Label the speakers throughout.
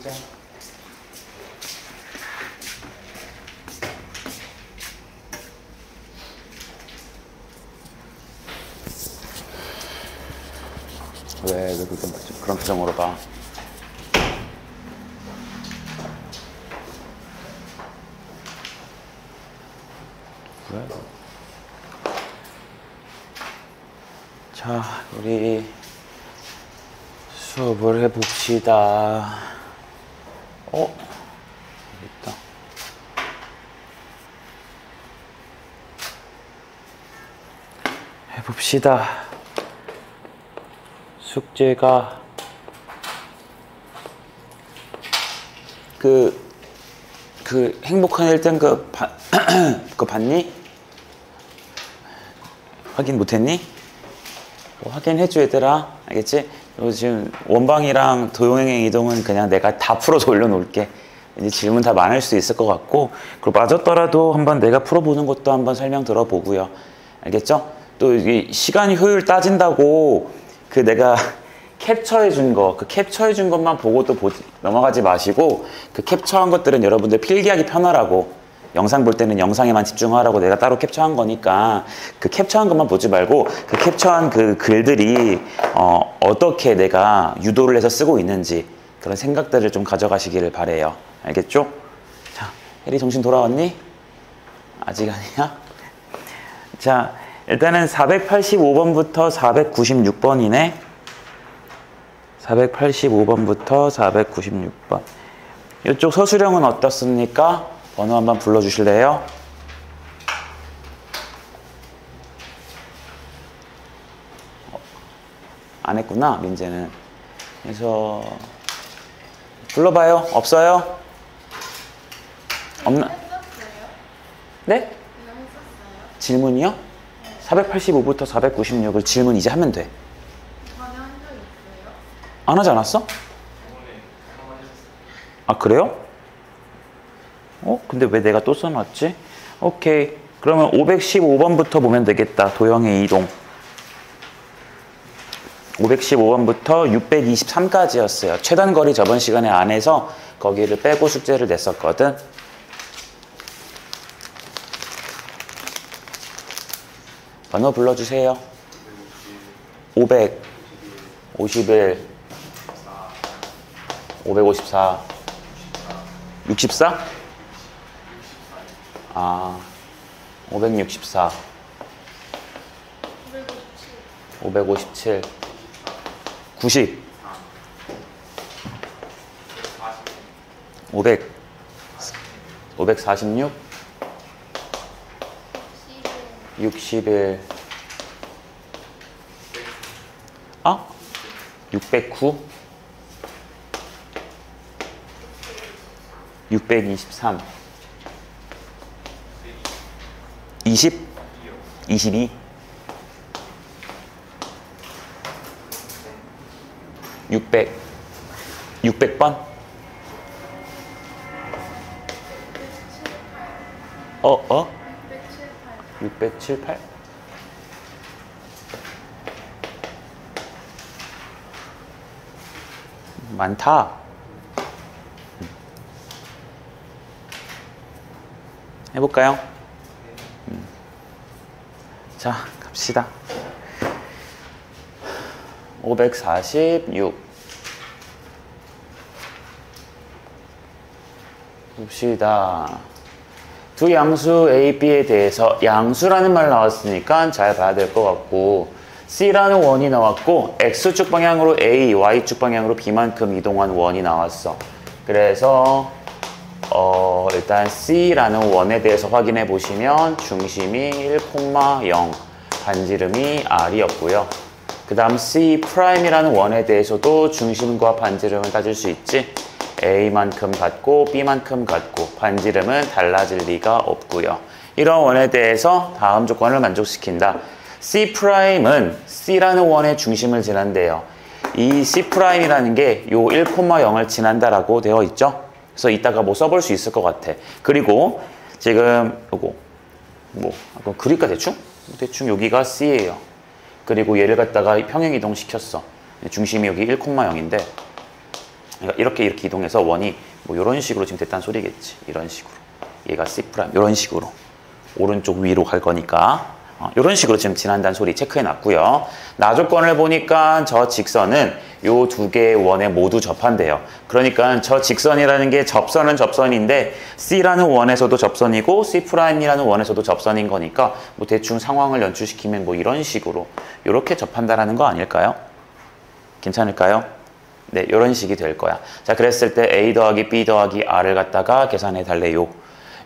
Speaker 1: 숙제. 왜 그런 표정으로 봐? 왜? 자, 우리 수업을 해봅시다. 있다. 해봅시다. 숙제가 그 행복한 1등 그거 봤니? 확인 못했니? 확인해줘 얘들아. 알겠지? 그리고 지금 원방이랑 도용행행 이동은 그냥 내가 다 풀어서 올려놓을게. 이제 질문 다 많을 수 있을 것 같고, 그리고 맞았더라도 한번 내가 풀어보는 것도 한번 설명 들어보고요. 알겠죠? 또 이게 시간 효율 따진다고 내가 캡처해 준 거, 캡처해 준 것만 보고 또 넘어가지 마시고, 캡처한 것들은 여러분들 필기하기 편하라고, 영상 볼 때는 영상에만 집중하라고 내가 따로 캡처한 거니까 캡처한 것만 보지 말고 캡처한 글들이 어떻게 내가 유도를 해서 쓰고 있는지 그런 생각들을 좀 가져가시기를 바래요. 알겠죠? 자, 혜리 정신 돌아왔니? 아직 아니야? 자, 일단은 485번부터 496번이네. 485번부터 496번. 이쪽 서술형은 어떻습니까? 번호 한번 불러주실래요? 안 했구나, 민재는. 그래서 불러봐요. 없어요? 없나? 네? 질문이요? 485부터 496을 질문 이제 하면 돼. 안 하지 않았어? 아, 그래요? 근데 왜 내가 또 써놨지? 오케이. 그러면 515번부터 보면 되겠다. 도형의 이동. 515번부터 623까지였어요. 최단거리 저번 시간에 안 해서 거기를 빼고 숙제를 냈었거든. 번호 불러주세요. 500, 51, 554, 64? 564, 557, 90, 500, 546, 61, 609, 623, 20, 22, 600, 600번? 678? 많다. 해볼까요? 자, 갑시다. 546 봅시다. 두 양수 A, B에 대해서 양수라는 말 나왔으니까 잘 봐야 될 것 같고, C라는 원이 나왔고 X축 방향으로 A, Y축 방향으로 B만큼 이동한 원이 나왔어. 그래서 일단 C라는 원에 대해서 확인해 보시면 중심이 1,0, 반지름이 R이었고요. 그 다음 C'이라는 원에 대해서도 중심과 반지름을 따질 수 있지. A만큼 같고 B만큼 같고 반지름은 달라질 리가 없고요. 이런 원에 대해서 다음 조건을 만족시킨다. C'은 C라는 원의 중심을 지난대요. 이 C'이라는 게 요 1,0을 지난다라고 되어 있죠. 그래서 이따가 뭐 써볼 수 있을 것 같아. 그리고 지금 요거 그릴까 대충? 대충 여기가 C예요. 그리고 얘를 갖다가 평행 이동 시켰어. 중심이 여기 1,0인데 그러니까 이렇게 이동해서 원이 뭐 이런 식으로 지금 됐다는 소리겠지. 이런 식으로. 얘가 C' 이런 식으로 오른쪽 위로 갈 거니까 이런 식으로 지금 지난다는 소리 체크해 놨고요. 나 조건을 보니까 저 직선은 요 두 개의 원에 모두 접한대요. 그러니까 저 직선이라는 게 접선은 접선인데 C라는 원에서도 접선이고 C'이라는 원에서도 접선인 거니까 뭐 대충 상황을 연출시키면 뭐 이런 식으로 이렇게 접한다라는 거 아닐까요? 괜찮을까요? 네, 이런 식이 될 거야. 자, 그랬을 때 A 더하기 B 더하기 R을 갖다가 계산해 달래요.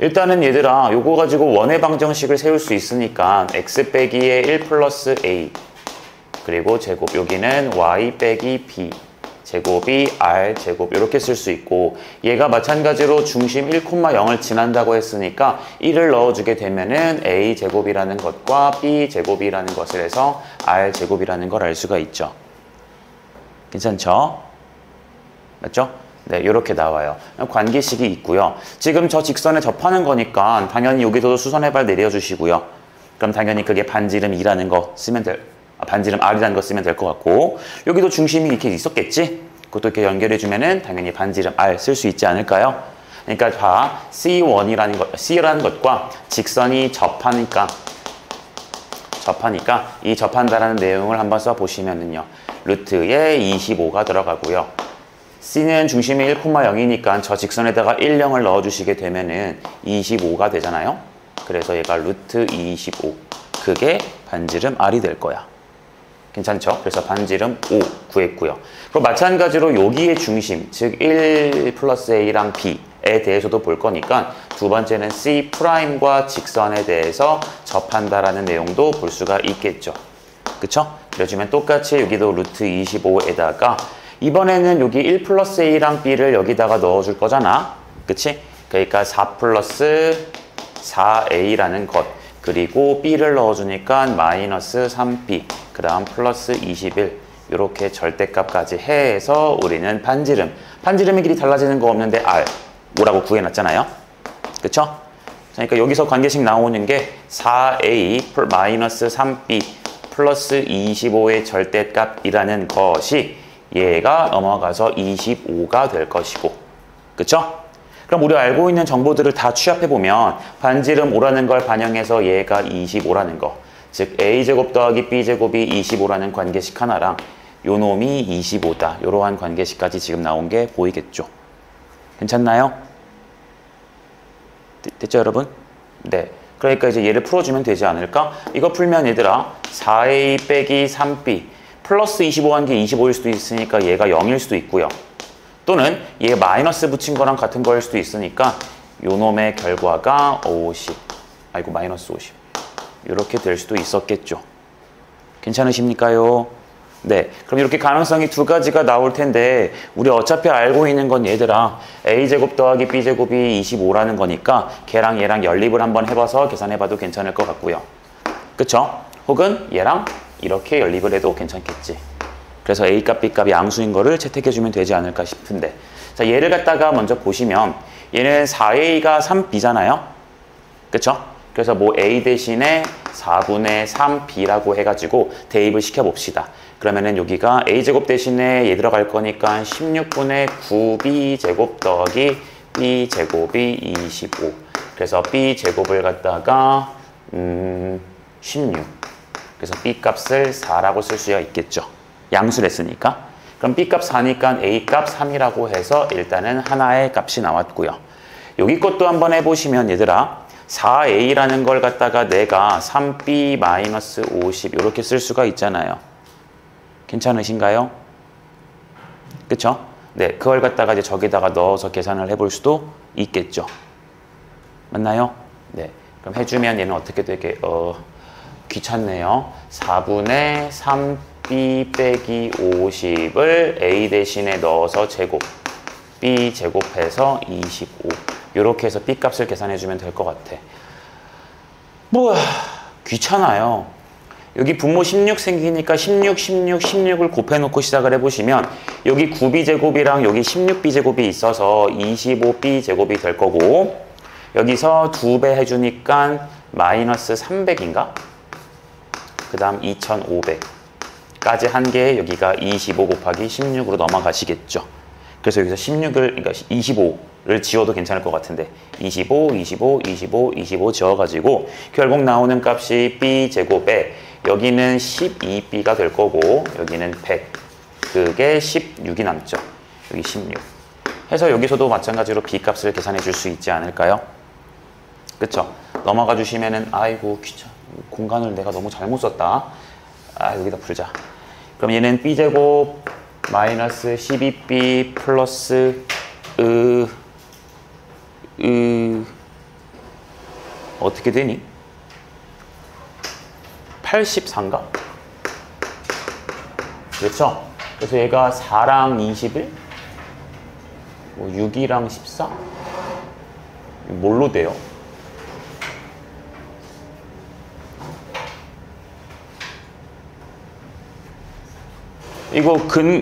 Speaker 1: 일단은 얘들아, 요거 가지고 원의 방정식을 세울 수 있으니까 x 빼기의 1 플러스 a 그리고 제곱, 여기는 y 빼기 b 제곱이 r 제곱 이렇게 쓸 수 있고, 얘가 마찬가지로 중심 1,0을 지난다고 했으니까 1을 넣어주게 되면은 a 제곱이라는 것과 b 제곱이라는 것을 해서 r 제곱이라는 걸 알 수가 있죠. 괜찮죠? 맞죠? 네, 이렇게 나와요. 관계식이 있고요. 지금 저 직선에 접하는 거니까 당연히 여기도 수선해발 내려주시고요. 그럼 당연히 그게 반지름 2라는 거 쓰면 반지름 R이라는 거 쓰면 될 것 같고, 여기도 중심이 이렇게 있었겠지? 그것도 이렇게 연결해주면은 당연히 반지름 R 쓸 수 있지 않을까요? 그러니까 다 C라는 것과 직선이 접하니까 이 접한다라는 내용을 한번 써보시면은요. 루트에 25가 들어가고요. C는 중심이 1,0이니까 저 직선에다가 1, 0을 넣어주시게 되면은 25가 되잖아요. 그래서 얘가 루트 25. 그게 반지름 R이 될 거야. 괜찮죠? 그래서 반지름 5 구했고요. 그리고 마찬가지로 여기의 중심, 즉 1 플러스 A랑 B에 대해서도 볼 거니까 두 번째는 C'과 직선에 대해서 접한다라는 내용도 볼 수가 있겠죠. 그쵸? 그래주면 똑같이 여기도 루트 25에다가 이번에는 여기 1 플러스 A랑 B를 여기다가 넣어줄 거잖아. 그치? 그러니까 4 플러스 4A라는 것. 그리고 B를 넣어주니까 마이너스 3B. 그 다음 플러스 21. 이렇게 절대값까지 해서 우리는 반지름의 길이 달라지는 거 없는데 R. 뭐라고 구해놨잖아요. 그쵸? 그러니까 여기서 관계식 나오는 게 4A 마이너스 3B 플러스 25의 절대값이라는 것이 얘가 넘어가서 25가 될 것이고, 그쵸? 그럼 우리가 알고 있는 정보들을 다 취합해보면 반지름 5라는 걸 반영해서 얘가 25라는 거, 즉 A제곱 더하기 B제곱이 25라는 관계식 하나랑 요 놈이 25다. 이러한 관계식까지 지금 나온 게 보이겠죠? 괜찮나요? 됐죠, 여러분? 네. 그러니까 이제 얘를 풀어주면 되지 않을까? 이거 풀면 얘들아 4A 빼기 3B 플러스 25한 게 25일 수도 있으니까 얘가 0일 수도 있고요. 또는 얘 마이너스 붙인 거랑 같은 거일 수도 있으니까 요 놈의 결과가 50. 아이고 마이너스 50. 이렇게 될 수도 있었겠죠. 괜찮으십니까요? 네. 그럼 이렇게 가능성이 두 가지가 나올 텐데 우리 어차피 알고 있는 건 얘들아 A제곱 더하기 B제곱이 25라는 거니까 걔랑 얘랑 연립을 한번 해봐서 계산해봐도 괜찮을 것 같고요. 그쵸? 혹은 얘랑 이렇게 연립을 해도 괜찮겠지. 그래서 A값, B값이 양수인 거를 채택해주면 되지 않을까 싶은데, 자 얘를 갖다가 먼저 보시면 얘는 4A가 3B잖아요. 그쵸? 그래서 뭐 A 대신에 4분의 3B라고 해가지고 대입을 시켜봅시다. 그러면은 여기가 A제곱 대신에 얘 들어갈 거니까 16분의 9B제곱 더하기 B제곱이 25. 그래서 B제곱을 갖다가 16. 그래서 B값을 4라고 쓸 수가 있겠죠. 양수를 했으니까. 그럼 B값 4니까 A값 3이라고 해서 일단은 하나의 값이 나왔고요. 여기 것도 한번 해보시면 얘들아 4A라는 걸 갖다가 내가 3B-50 이렇게 쓸 수가 있잖아요. 괜찮으신가요? 그쵸? 네, 그걸 갖다가 이제 저기다가 넣어서 계산을 해볼 수도 있겠죠. 맞나요? 네. 그럼 해주면 얘는 어떻게 되게, 귀찮네요. 4분의 3B 빼기 50을 A 대신에 넣어서 제곱, B 제곱해서 25. 이렇게 해서 B 값을 계산해주면 될 것 같아. 뭐야, 귀찮아요. 여기 분모 16 생기니까 16을 곱해놓고 시작을 해보시면 여기 9b제곱이랑 여기 16b제곱이 있어서 25b제곱이 될 거고, 여기서 2배 해주니까 마이너스 300인가? 그 다음 2500까지 한 게 여기가 25 곱하기 16으로 넘어가시겠죠. 그래서 여기서 16을, 그러니까 25를 지워도 괜찮을 것 같은데 25, 25, 25, 25 지워가지고 결국 나오는 값이 b제곱에 여기는 12b가 될 거고 여기는 100, 그게 16이 남죠. 여기 16 해서 여기서도 마찬가지로 b값을 계산해 줄 수 있지 않을까요? 그쵸? 넘어가 주시면은 아이고 귀찮아, 공간을 내가 너무 잘못 썼다. 아, 여기다 풀자. 그럼 얘는 b제곱 마이너스 12b 플러스 어떻게 되니? 84인가? 그렇죠? 그래서 얘가 4랑 21? 뭐 6이랑 14? 뭘로 돼요? 이거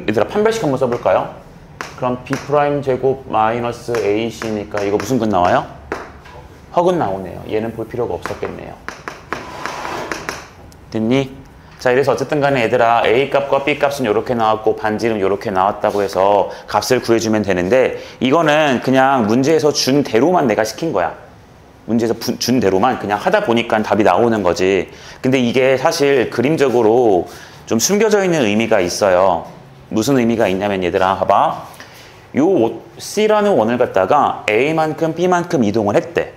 Speaker 1: 얘들아 판별식 한번 써볼까요? 그럼 b' 제곱 마이너스 ac니까 이거 무슨 근 나와요? 허근 나오네요. 얘는 볼 필요가 없었겠네요. 됐니? 자, 이래서 어쨌든 간에 얘들아 a 값과 b 값은 이렇게 나왔고 반지름 이렇게 나왔다고 해서 값을 구해주면 되는데 이거는 그냥 문제에서 준 대로만 내가 시킨 거야. 문제에서 준 대로만 그냥 하다 보니까 답이 나오는 거지. 근데 이게 사실 그림적으로 좀 숨겨져 있는 의미가 있어요. 무슨 의미가 있냐면 얘들아 봐봐. 요 C라는 원을 갖다가 A만큼 B만큼 이동을 했대.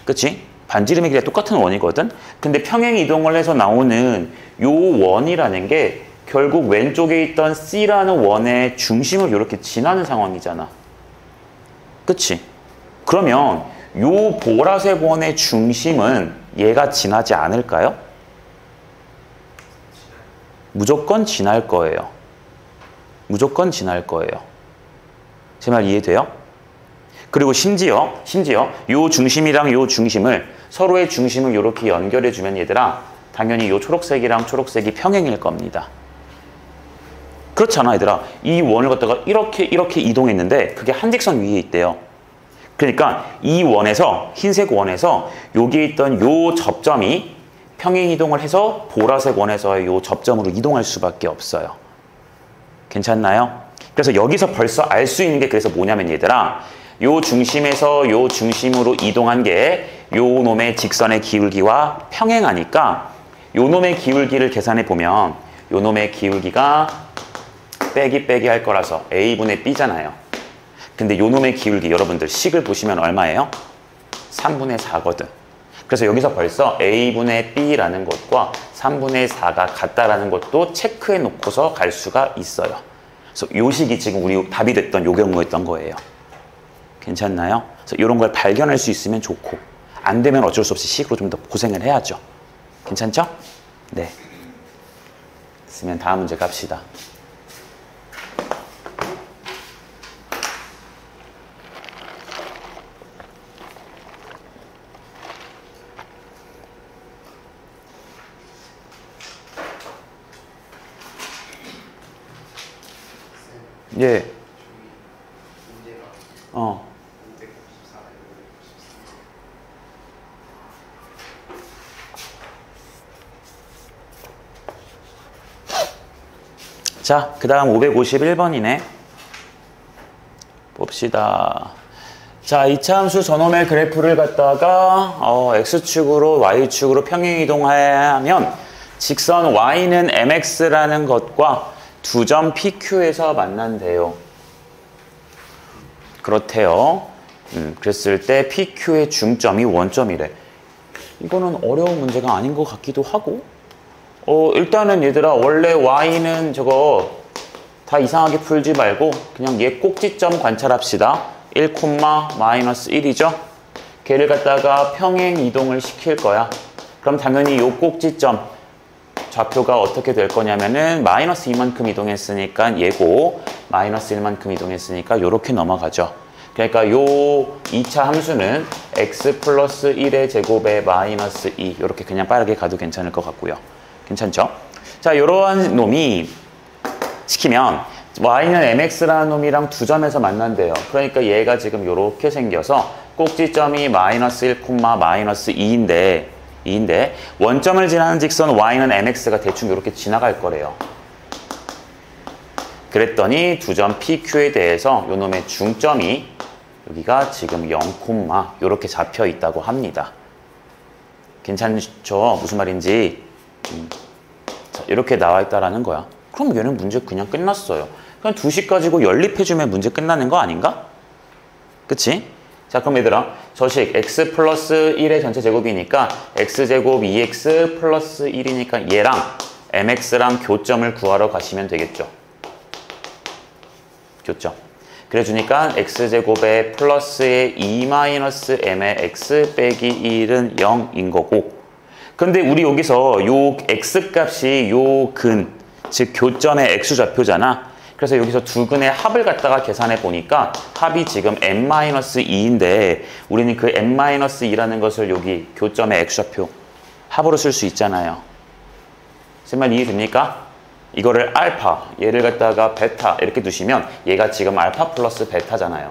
Speaker 1: 그치? 반지름의 길이가 똑같은 원이거든? 근데 평행 이동을 해서 나오는 요 원이라는 게 결국 왼쪽에 있던 C라는 원의 중심을 이렇게 지나는 상황이잖아. 그치? 그러면 요 보라색 원의 중심은 얘가 지나지 않을까요? 무조건 지날 거예요. 무조건 지날 거예요. 제 말 이해돼요? 그리고 심지어 요 중심이랑 요 중심을 서로의 중심을 이렇게 연결해 주면 얘들아 당연히 요 초록색이랑 초록색이 평행일 겁니다. 그렇잖아 얘들아. 이 원을 갖다가 이렇게 이동했는데 그게 한직선 위에 있대요. 그러니까 이 원에서 흰색 원에서 여기에 있던 요 접점이 평행 이동을 해서 보라색 원에서의 요 접점으로 이동할 수밖에 없어요. 괜찮나요? 그래서 여기서 벌써 알 수 있는 게 그래서 뭐냐면 얘들아 요 중심에서 요 중심으로 이동한 게 요 놈의 직선의 기울기와 평행하니까 요 놈의 기울기를 계산해 보면 요 놈의 기울기가 빼기 할 거라서 A분의 B잖아요. 근데 요 놈의 기울기 여러분들 식을 보시면 얼마예요? 3분의 4거든. 그래서 여기서 벌써 A분의 B라는 것과 3분의 4가 같다라는 것도 체크해 놓고서 갈 수가 있어요. 그래서 요 식이 지금 우리 답이 됐던 요 경우였던 거예요. 괜찮나요? 그래서 이런 걸 발견할 수 있으면 좋고 안 되면 어쩔 수 없이 식으로 좀 더 고생을 해야죠. 괜찮죠? 네. 있으면 다음 문제 갑시다. 예. 자, 그 다음 551번이네. 봅시다. 자, 이차함수 전호멜 그래프를 갖다가 X축으로 Y축으로 평행이동하면 직선 Y는 MX라는 것과 두 점 PQ에서 만난대요. 그렇대요. 그랬을 때 PQ의 중점이 원점이래. 이거는 어려운 문제가 아닌 것 같기도 하고 일단은 얘들아 원래 Y는 저거 다 이상하게 풀지 말고 그냥 얘 꼭지점 관찰합시다. 1, 마이너스 1이죠? 걔를 갖다가 평행 이동을 시킬 거야. 그럼 당연히 요 꼭지점 좌표가 어떻게 될 거냐면은 마이너스 2만큼 이동했으니까 얘고 마이너스 1만큼 이동했으니까 요렇게 넘어가죠. 그러니까 요 2차 함수는 x 플러스 1의 제곱에 마이너스 2 이렇게 그냥 빠르게 가도 괜찮을 것 같고요. 괜찮죠? 자, 요러한 놈이 시키면 y는 mx라는 놈이랑 두 점에서 만난대요. 그러니까 얘가 지금 요렇게 생겨서 꼭지점이 마이너스 1, 마이너스 2인데 원점을 지나는 직선 y는 mx가 대충 이렇게 지나갈 거래요. 그랬더니 두 점 PQ에 대해서 요 놈의 중점이 여기가 지금 0, 요렇게 잡혀 있다고 합니다. 괜찮죠? 무슨 말인지. 자, 이렇게 나와 있다라는 거야. 그럼 얘는 문제 그냥 끝났어요. 그냥 2식 가지고 연립해주면 문제 끝나는 거 아닌가? 그치? 자, 그럼 얘들아, 저식 x 플러스 1의 전체 제곱이니까 x제곱 2x 플러스 1이니까 얘랑 mx랑 교점을 구하러 가시면 되겠죠. 교점. 그래 주니까 x제곱에 플러스의 2-m의 x 빼기 1은 0인 거고, 근데 우리 여기서 요 x값이 요 근, 즉 교점의 x좌표잖아. 그래서 여기서 두 근의 합을 갖다가 계산해 보니까 합이 지금 n-2인데 우리는 그 n-2라는 것을 여기 교점의 x좌표 합으로 쓸 수 있잖아요. 제 말 이해됩니까? 이거를 알파, 얘를 갖다가 베타 이렇게 두시면 얘가 지금 알파 플러스 베타잖아요.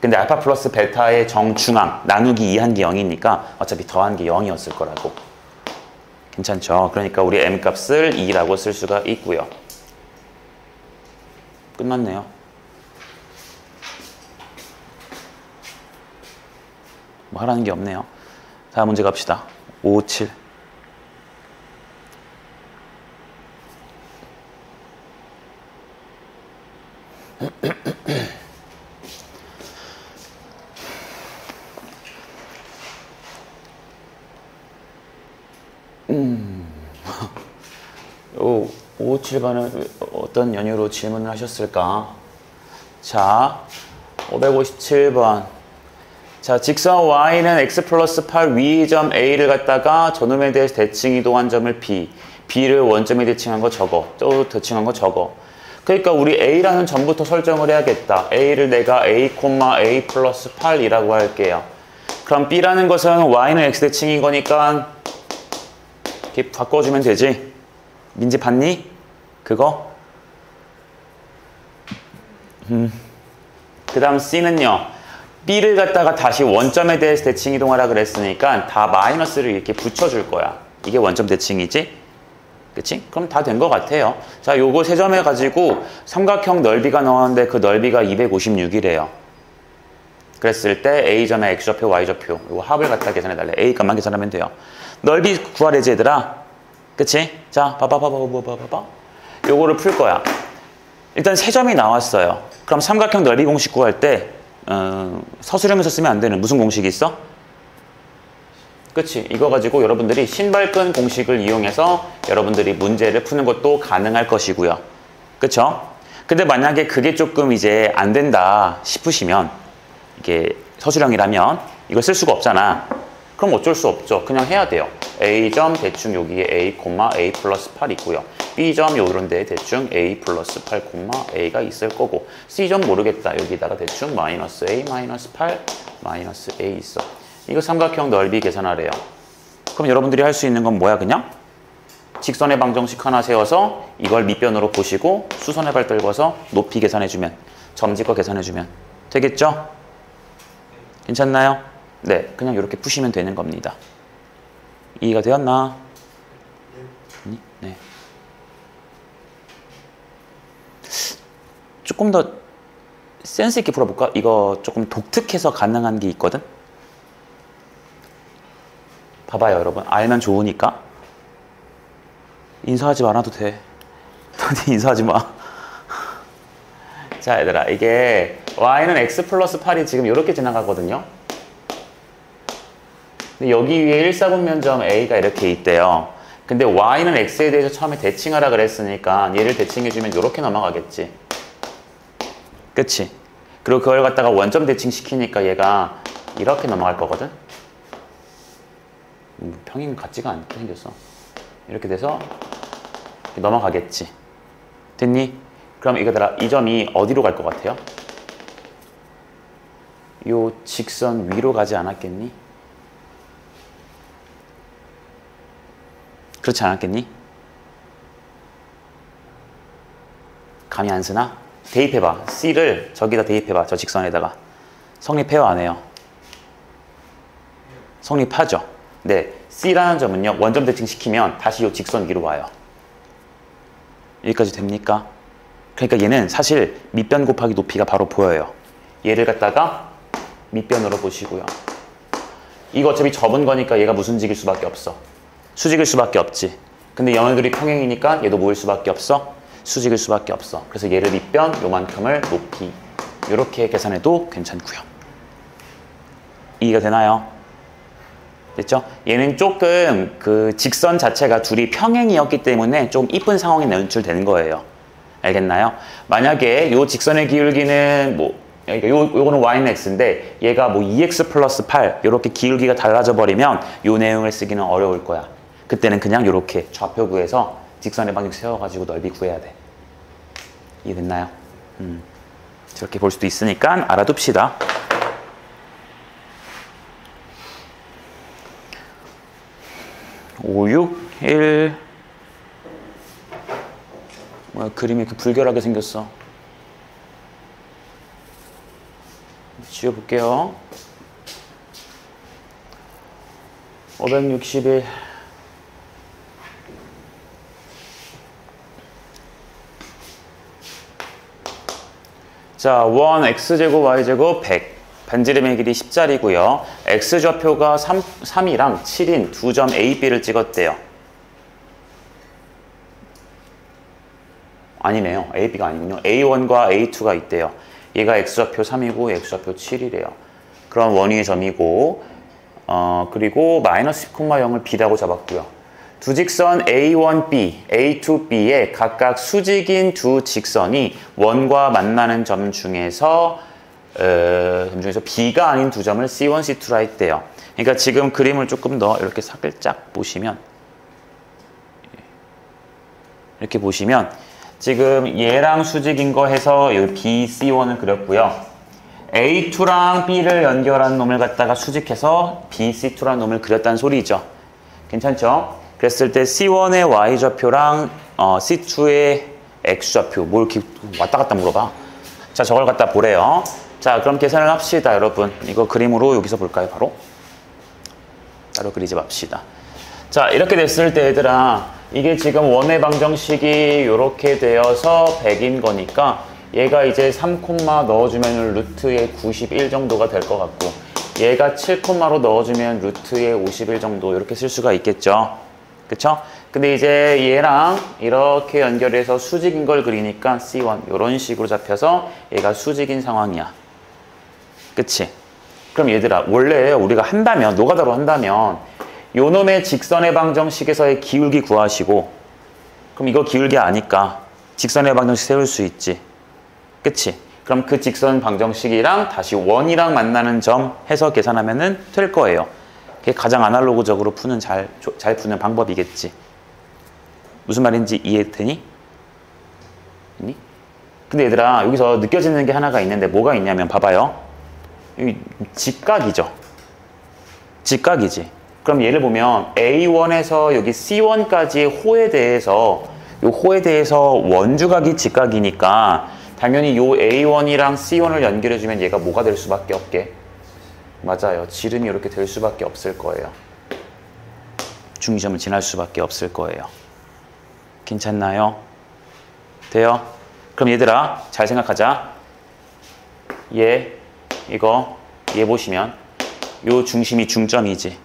Speaker 1: 근데 알파 플러스 베타의 정중앙 나누기 2한 게 0이니까 어차피 더한 게 0이었을 거라고. 괜찮죠? 그러니까 우리 m값을 2라고 쓸 수가 있고요. 끝났네요. 뭐 하라는 게 없네요. 다음 문제 갑시다. 5, 7. 요 5, 7번은 어떤 연유로 질문을 하셨을까? 자, 557번. 자, 직선 y는 x 플러스 8 위 점 a를 갖다가 저놈에 대해서 대칭 이동한 점을 b, b를 원점에 대칭한 거 저거, 또 대칭한 거 저거. 그러니까 우리 a라는 점부터 설정을 해야겠다. a를 내가 a, a 플러스 8이라고 할게요. 그럼 b라는 것은 y는 x 대칭인 거니까 이렇게 바꿔주면 되지. 민지 봤니? 그거? 그 다음 C는요. B를 갖다가 다시 원점에 대해서 대칭 이동하라 그랬으니까 다 마이너스를 이렇게 붙여줄 거야. 이게 원점 대칭이지? 그치? 그럼 다 된 것 같아요. 자, 요거 세 점 해가지고 삼각형 넓이가 나왔는데 그 넓이가 256이래요. 그랬을 때 A점의 X좌표, Y좌표 요거 합을 갖다 계산해달래. A 값만 계산하면 돼요. 넓이 구하래지 얘들아. 그치? 자, 봐봐. 요거를 풀 거야. 일단 세 점이 나왔어요. 그럼 삼각형 넓이 공식 구할 때 서술형에서 쓰면 안 되는 무슨 공식이 있어? 그치? 이거 가지고 여러분들이 신발끈 공식을 이용해서 여러분들이 문제를 푸는 것도 가능할 것이고요. 그쵸? 근데 만약에 그게 조금 이제 안 된다 싶으시면 이게 서술형이라면 이걸 쓸 수가 없잖아. 그럼 어쩔 수 없죠. 그냥 해야 돼요. A점 대충 여기에 A, A 플러스 8 있고요. B점 요런 데 대충 A 플러스 8, A가 있을 거고 C점 모르겠다. 여기다가 대충 마이너스 A, 마이너스 8, 마이너스 A 있어. 이거 삼각형 넓이 계산하래요. 그럼 여러분들이 할 수 있는 건 뭐야 그냥? 직선의 방정식 하나 세워서 이걸 밑변으로 보시고 수선의 발 떨궈서 높이 계산해주면 점지거 계산해주면 되겠죠? 괜찮나요? 네, 그냥 이렇게 푸시면 되는 겁니다. 이해가 되었나? 네. 조금 더 센스 있게 풀어볼까? 이거 조금 독특해서 가능한 게 있거든? 봐봐요, 여러분. 알면 좋으니까. 인사하지 말아도 돼. 인사하지 마. 자, 얘들아. 이게 y는 x 플러스 8이 지금 이렇게 지나가거든요. 근데 여기 위에 일사분면점 A가 이렇게 있대요. 근데 Y는 X에 대해서 처음에 대칭하라 그랬으니까 얘를 대칭해주면 이렇게 넘어가겠지. 그치? 그리고 그걸 갖다가 원점 대칭 시키니까 얘가 이렇게 넘어갈 거거든? 평행 같지가 않게 생겼어. 이렇게 돼서 넘어가겠지. 됐니? 그럼 이거들아, 이 점이 어디로 갈 것 같아요? 요 직선 위로 가지 않았겠니? 그렇지 않았겠니? 감이 안 쓰나? 대입해봐. C를 저기다 대입해봐. 저 직선에다가. 성립해요? 안 해요? 성립하죠. 네, C라는 점은요. 원점 대칭 시키면 다시 이 직선 위로 와요. 여기까지 됩니까? 그러니까 얘는 사실 밑변 곱하기 높이가 바로 보여요. 얘를 갖다가 밑변으로 보시고요. 이거 어차피 접은 거니까 얘가 무슨 직일 수밖에 없어? 수직일 수밖에 없지. 근데 얘네들이 평행이니까 얘도 뭐일 수밖에 없어? 수직일 수밖에 없어. 그래서 얘를 밑변 요만큼을 높이 이렇게 계산해도 괜찮고요. 이해가 되나요? 됐죠? 얘는 조금 그 직선 자체가 둘이 평행이었기 때문에 좀 이쁜 상황이 연출되는 거예요. 알겠나요? 만약에 요 직선의 기울기는 뭐 그러니까 요거는 y는 x인데 얘가 뭐 2x 플러스 8 이렇게 기울기가 달라져 버리면 요 내용을 쓰기는 어려울 거야. 그때는 그냥 이렇게 좌표 구해서 직선의 방식 세워가지고 넓이 구해야 돼. 이해됐나요? 저렇게 볼 수도 있으니까 알아둡시다. 5, 6, 1 뭐야 그림이 이렇게 불결하게 생겼어. 지워볼게요. 561 자, 원 x제곱 y제곱 100 반지름의 길이 10짜리고요. x좌표가 3이랑 7인 두 점 A, B를 찍었대요. 아니네요. A, B가 아니군요. A1과 A2가 있대요. 얘가 x좌표 3이고 x좌표 7이래요. 그럼 원위의 점이고 그리고 마이너스 10,0을 B라고 잡았고요. 두 직선 A1B, A2B에 각각 수직인 두 직선이 원과 만나는 점 중에서 B가 아닌 두 점을 C1, C2라 했대요. 그러니까 지금 그림을 조금 더 이렇게 살짝 보시면 이렇게 보시면 지금 얘랑 수직인 거 해서 여기 B, C1을 그렸고요. A2랑 B를 연결한 놈을 갖다가 수직해서 B, C2라는 놈을 그렸다는 소리죠. 괜찮죠? 그랬을 때 C1의 Y좌표랑 C2의 X좌표 뭘 이렇게 왔다 갔다 물어봐. 자, 저걸 갖다 보래요. 자, 그럼 계산을 합시다, 여러분. 이거 그림으로 여기서 볼까요, 바로? 따로 그리지 맙시다. 자, 이렇게 됐을 때 얘들아, 이게 지금 원의 방정식이 이렇게 되어서 100인 거니까 얘가 이제 3, 넣어주면 루트의 91 정도가 될 것 같고 얘가 7로 넣어주면 루트의 51 정도 이렇게 쓸 수가 있겠죠. 그쵸? 근데 이제 얘랑 이렇게 연결해서 수직인 걸 그리니까 C1 이런 식으로 잡혀서 얘가 수직인 상황이야. 그치? 그럼 얘들아 원래 우리가 한다면 노가다로 한다면 요 놈의 직선의 방정식에서의 기울기 구하시고 그럼 이거 기울기 아니까 직선의 방정식 세울 수 있지. 그치? 그럼 그 직선 방정식이랑 다시 원이랑 만나는 점 해서 계산하면은 될 거예요. 그게 가장 아날로그적으로 푸는 잘 푸는 방법이겠지. 무슨 말인지 이해되니? 근데 얘들아 여기서 느껴지는 게 하나가 있는데 뭐가 있냐면 봐봐요. 여기 직각이죠. 직각이지. 그럼 얘를 보면 A1에서 여기 C1까지의 호에 대해서 요 호에 대해서 원주각이 직각이니까 당연히 요 A1이랑 C1을 연결해주면 얘가 뭐가 될 수밖에 없게? 맞아요. 지름이 이렇게 될 수밖에 없을 거예요. 중점을 지날 수밖에 없을 거예요. 괜찮나요? 돼요? 그럼 얘들아 잘 생각하자. 얘 보시면 요 중심이 중점이지.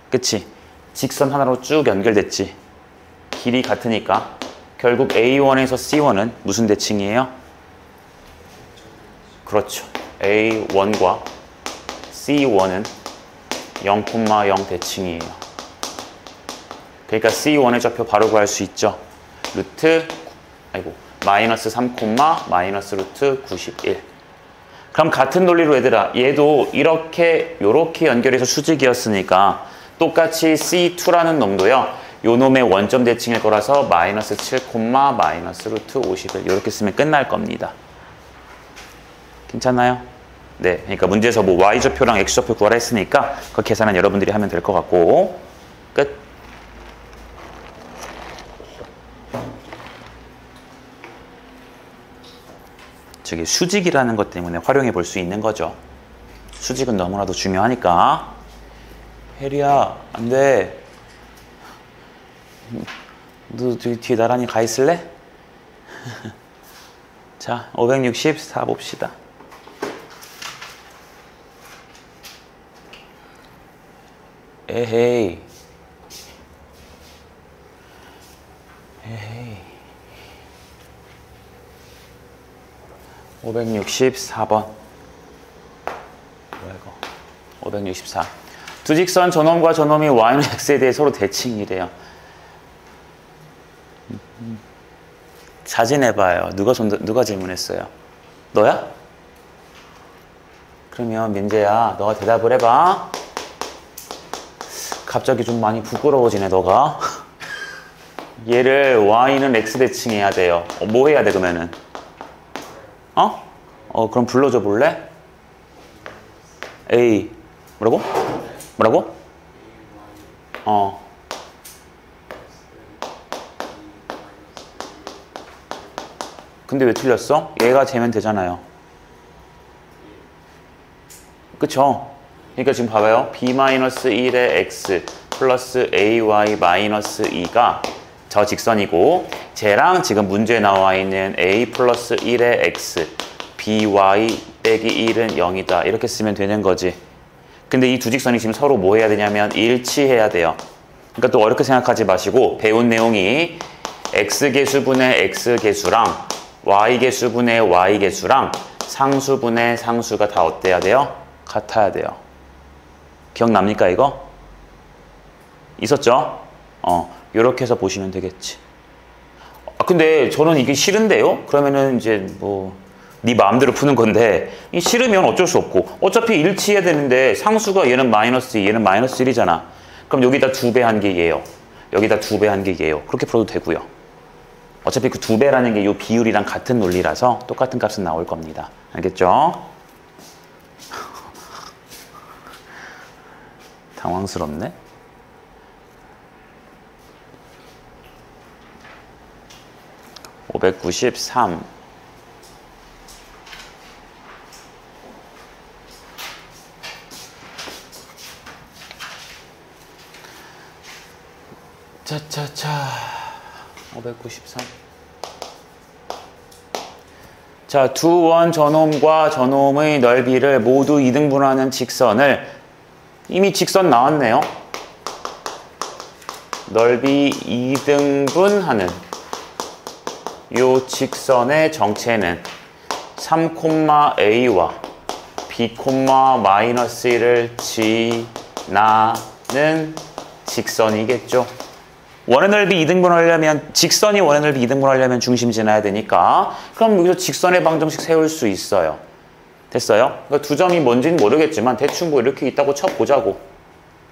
Speaker 1: 그치? 직선 하나로 쭉 연결됐지. 길이 같으니까 결국 A1에서 C1은 무슨 대칭이에요? 그렇죠. A1과 C1은 0,0 대칭이에요. 그러니까 C1의 좌표 바로 구할 수 있죠. 마이너스 3, 마이너스 루트 91. 그럼 같은 논리로 얘들아 얘도 요렇게 연결해서 수직이었으니까 똑같이 C2라는 놈도요. 요 놈의 원점 대칭일 거라서 마이너스 7, 마이너스 루트 51 이렇게 쓰면 끝날 겁니다. 괜찮나요? 네, 그러니까 문제에서 뭐 Y좌표랑 X좌표 구하라 했으니까 그 계산은 여러분들이 하면 될 것 같고 끝. 저기 수직이라는 것 때문에 활용해 볼 수 있는 거죠. 수직은 너무나도 중요하니까. 혜리야, 안 돼. 너 저기 뒤에 나란히 가 있을래? 자, 564 봅시다. 에헤이. 에헤이. 564번. 뭐야 이거? 564. 두 직선 저놈과 저놈이 y는 x에 대해 서로 대칭이래요. 자진해봐요. 누가 질문했어요? 너야? 그러면 민재야, 너가 대답을 해봐. 갑자기 좀 많이 부끄러워지네, 너가. 얘를 y는 x 대칭해야 돼요. 뭐 해야 돼, 그러면은? 그럼 불러줘 볼래? A. 뭐라고? 뭐라고? 근데 왜 틀렸어? 얘가 재면 되잖아요. 그쵸? 그러니까 지금 봐봐요. b-1의 x 플러스 ay-2가 저 직선이고, 쟤랑 지금 문제에 나와 있는 a 플러스 1의 x by 빼기 1은 0이다. 이렇게 쓰면 되는 거지. 근데 이 두 직선이 지금 서로 뭐 해야 되냐면 일치해야 돼요. 그러니까 또 어렵게 생각하지 마시고, 배운 내용이 x개수분의 x개수랑 y개수분의 y개수랑 상수분의 상수가 다 어때야 돼요? 같아야 돼요. 기억납니까 이거? 있었죠? 요렇게 해서 보시면 되겠지. 근데 저는 이게 싫은데요? 그러면은 이제 뭐 네 마음대로 푸는 건데, 싫으면 어쩔 수 없고, 어차피 일치해야 되는데 상수가 얘는 마이너스 2, 얘는 마이너스 1이잖아. 그럼 여기다 2배 한 게 얘요. 여기다 2배 한 게 얘요. 그렇게 풀어도 되고요. 어차피 그 2배라는 게 이 비율이랑 같은 논리라서 똑같은 값은 나올 겁니다. 알겠죠? 당황스럽네. (593) 차차차 593. 자, 두 원 저놈과 저놈의 넓이를 모두 2등분하는 직선을, 이미 직선 나왔네요. 넓이 2등분하는 요 직선의 정체는 3,a와 b,-1을 지나는 직선이겠죠. 원의 넓이 2등분 하려면, 직선이 원의 넓이 2등분 하려면 중심 지나야 되니까, 그럼 여기서 직선의 방정식 세울 수 있어요. 됐어요? 그러니까 두 점이 뭔지는 모르겠지만 대충 뭐 이렇게 있다고 쳐보자고.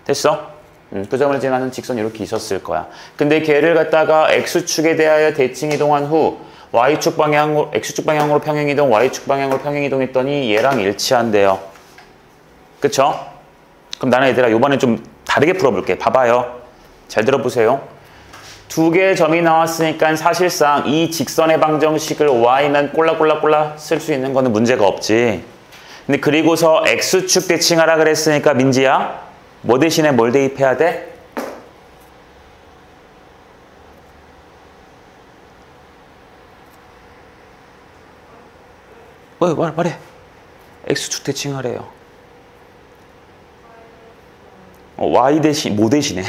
Speaker 1: 됐어? 그 점을 지나는 직선이 이렇게 있었을 거야. 근데 걔를 갖다가 x축에 대하여 대칭 이동한 후 y축 방향으로, x축 방향으로 평행 이동, y축 방향으로 평행 이동했더니 얘랑 일치한대요. 그쵸? 그럼 나는 얘들아 이번엔 좀 다르게 풀어볼게. 봐봐요. 잘 들어보세요. 두 개의 점이 나왔으니까 사실상 이 직선의 방정식을 y는 꼴라꼴라꼴라 쓸 수 있는 거는 문제가 없지. 근데 그리고서 x축 대칭하라 그랬으니까 민지야, 뭐 대신에 뭘 대입해야 돼? 말해. x축 대칭하래요. y 대신, 뭐 대신에?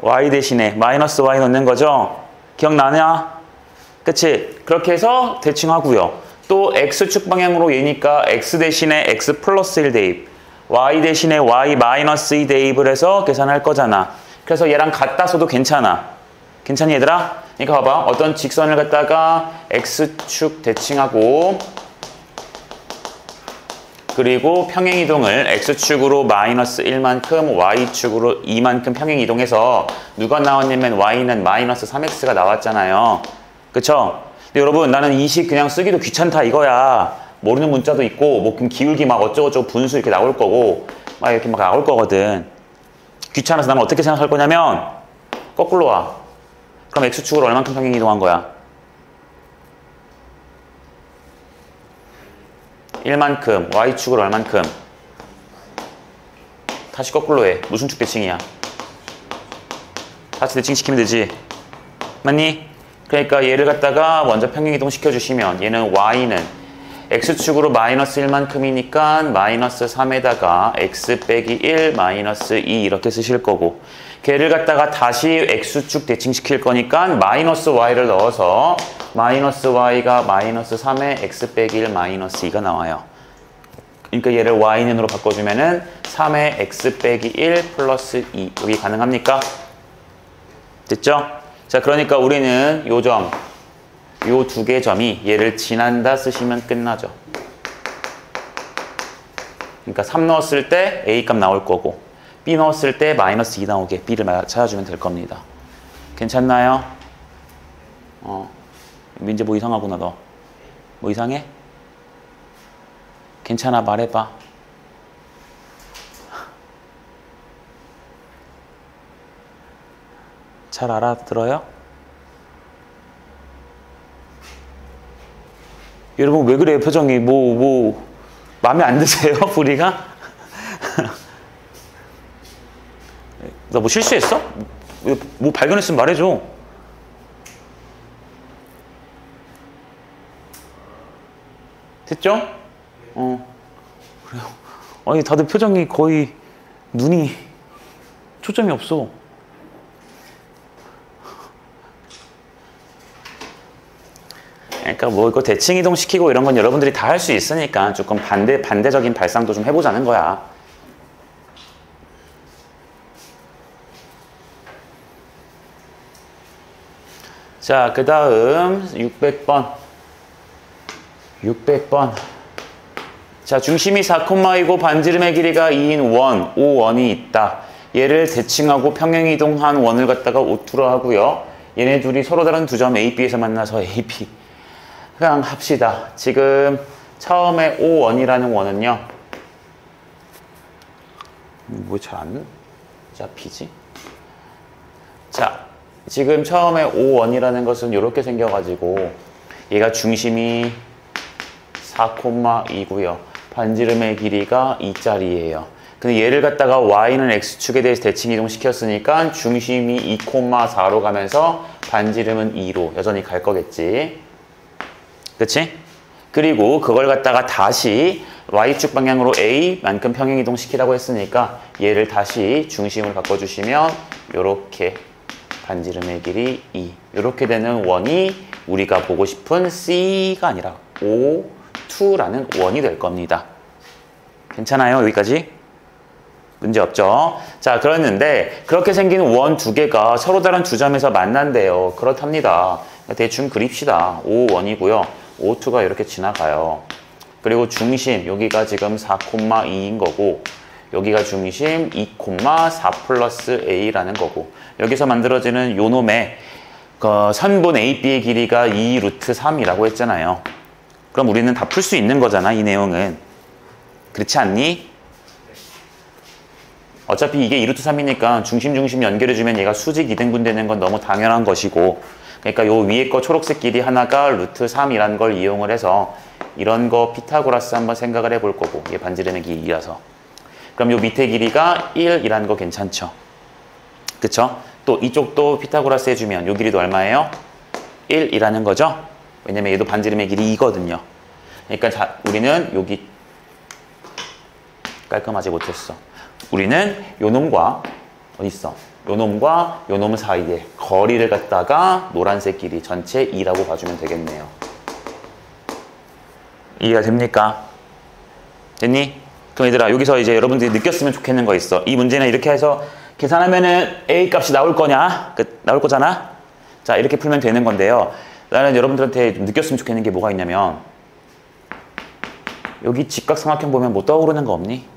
Speaker 1: y 대신에 마이너스 y 넣는 거죠? 기억나냐? 그치? 그렇게 해서 대칭하고요. 또 x축 방향으로 얘니까 x 대신에 x 플러스 1 대입, y 대신에 y 마이너스 2 대입을 해서 계산할 거잖아. 그래서 얘랑 같다 써도 괜찮아. 괜찮니 얘들아? 그러니까 봐봐. 어떤 직선을 갖다가 x축 대칭하고, 그리고 평행이동을 x축으로 마이너스 1만큼, y축으로 2만큼 평행이동해서 누가 나왔냐면 y는 마이너스 3x가 나왔잖아요. 그쵸? 근데 여러분, 나는 이 식 그냥 쓰기도 귀찮다 이거야. 모르는 문자도 있고, 뭐 기울기 막 어쩌고저쩌고 분수 이렇게 나올 거고, 막 이렇게 막 나올 거거든. 귀찮아서 나는 어떻게 생각할 거냐면 거꾸로 와. 그럼 x축으로 얼만큼 평행이동한 거야? 1만큼, y축으로 얼만큼? 다시 거꾸로 해. 무슨 축 대칭이야? 다시 대칭시키면 되지. 맞니? 그러니까 얘를 갖다가 먼저 평행이동 시켜주시면 얘는 y는 x축으로 마이너스 1만큼이니까 마이너스 3에다가 x 빼기 1 마이너스 2 이렇게 쓰실 거고, 걔를 갖다가 다시 x축 대칭시킬 거니까 마이너스 y를 넣어서 마이너스 y가 마이너스 3에 x 빼기 1 마이너스 2가 나와요. 그러니까 얘를 y는으로 바꿔주면은 3에 x 빼기 1 플러스 2 여기 가능합니까? 됐죠? 자, 그러니까 우리는 요 점, 요 두 개 점이 얘를 지난다 쓰시면 끝나죠. 그러니까 3 넣었을 때 a 값 나올 거고, b 넣었을 때 마이너스 2 나오게 b를 찾아주면 될 겁니다. 괜찮나요? 민재 뭐 이상하구나. 너 뭐 이상해? 괜찮아, 말해봐. 잘 알아들어요? 여러분 왜 그래요? 표정이 마음에 안 드세요? 우리가? 나 뭐 실수했어? 뭐 발견했으면 말해줘. 됐죠? 그래요. 아니 다들 표정이 거의 눈이 초점이 없어. 그러니까 뭐 이거 대칭 이동 시키고 이런 건 여러분들이 다 할 수 있으니까 조금 반대적인 발상도 좀 해보자는 거야. 자, 그 다음 600번. 자, 중심이 4,2고 반지름의 길이가 2인 원, 5원이 있다. 얘를 대칭하고 평행이동한 원을 갖다가 O2로 하고요. 얘네 둘이 서로 다른 두 점 A, B에서 만나서 A, B. 그냥 합시다. 지금 처음에 O1이라는 원은요. 뭐 잘 안 잡히지? 자, 지금 처음에 O1이라는 것은 이렇게 생겨가지고 얘가 중심이 4,2고요. 반지름의 길이가 2짜리예요. 근데 얘를 갖다가 y는 x축에 대해서 대칭 이동시켰으니까 중심이 2,4로 가면서 반지름은 2로 여전히 갈 거겠지. 그치? 그리고 그걸 갖다가 다시 y축 방향으로 a만큼 평행 이동시키라고 했으니까 얘를 다시 중심을 바꿔주시면 요렇게 반지름의 길이 2 요렇게 되는 원이 우리가 보고 싶은 C가 아니라 O2라는 원이 될 겁니다. 괜찮아요? 여기까지? 문제 없죠? 자, 그랬는데 그렇게 생긴 원 두 개가 서로 다른 두 점에서 만난대요. 그렇답니다. 대충 그립시다. O1이고요. O2가 이렇게 지나가요. 그리고 중심, 여기가 지금 4,2인 거고 여기가 중심 2,4 플러스 A라는 거고 여기서 만들어지는 요 놈의 선분 AB의 길이가 2 루트 3이라고 했잖아요. 그럼 우리는 다 풀 수 있는 거잖아, 이 내용은. 그렇지 않니? 어차피 이게 2 루트 3이니까 중심 연결해주면 얘가 수직 2등분 되는 건 너무 당연한 것이고 그러니까 요 위에 거 초록색 길이 하나가 루트 3이라는 걸 이용을 해서 이런 거 피타고라스 한번 생각을 해볼 거고 이게 반지름의 길이라서 그럼 요 밑에 길이가 1이라는 거 괜찮죠? 그쵸? 또 이쪽도 피타고라스 해주면 요 길이도 얼마예요? 1이라는 거죠? 왜냐면 얘도 반지름의 길이 2거든요. 그러니까 우리는 여기 깔끔하지 못했어. 우리는 요 놈과 어딨어? 요 놈과 요 놈 사이에 거리를 갖다가 노란색 길이 전체 2라고 봐주면 되겠네요. 이해가 됩니까? 됐니? 그럼 얘들아 여기서 이제 여러분들이 느꼈으면 좋겠는 거 있어. 이 문제는 이렇게 해서 계산하면은 A 값이 나올 거냐? 나올 거잖아? 자, 이렇게 풀면 되는 건데요. 나는 여러분들한테 좀 느꼈으면 좋겠는 게 뭐가 있냐면 여기 직각삼각형 보면 뭐 떠오르는 거 없니?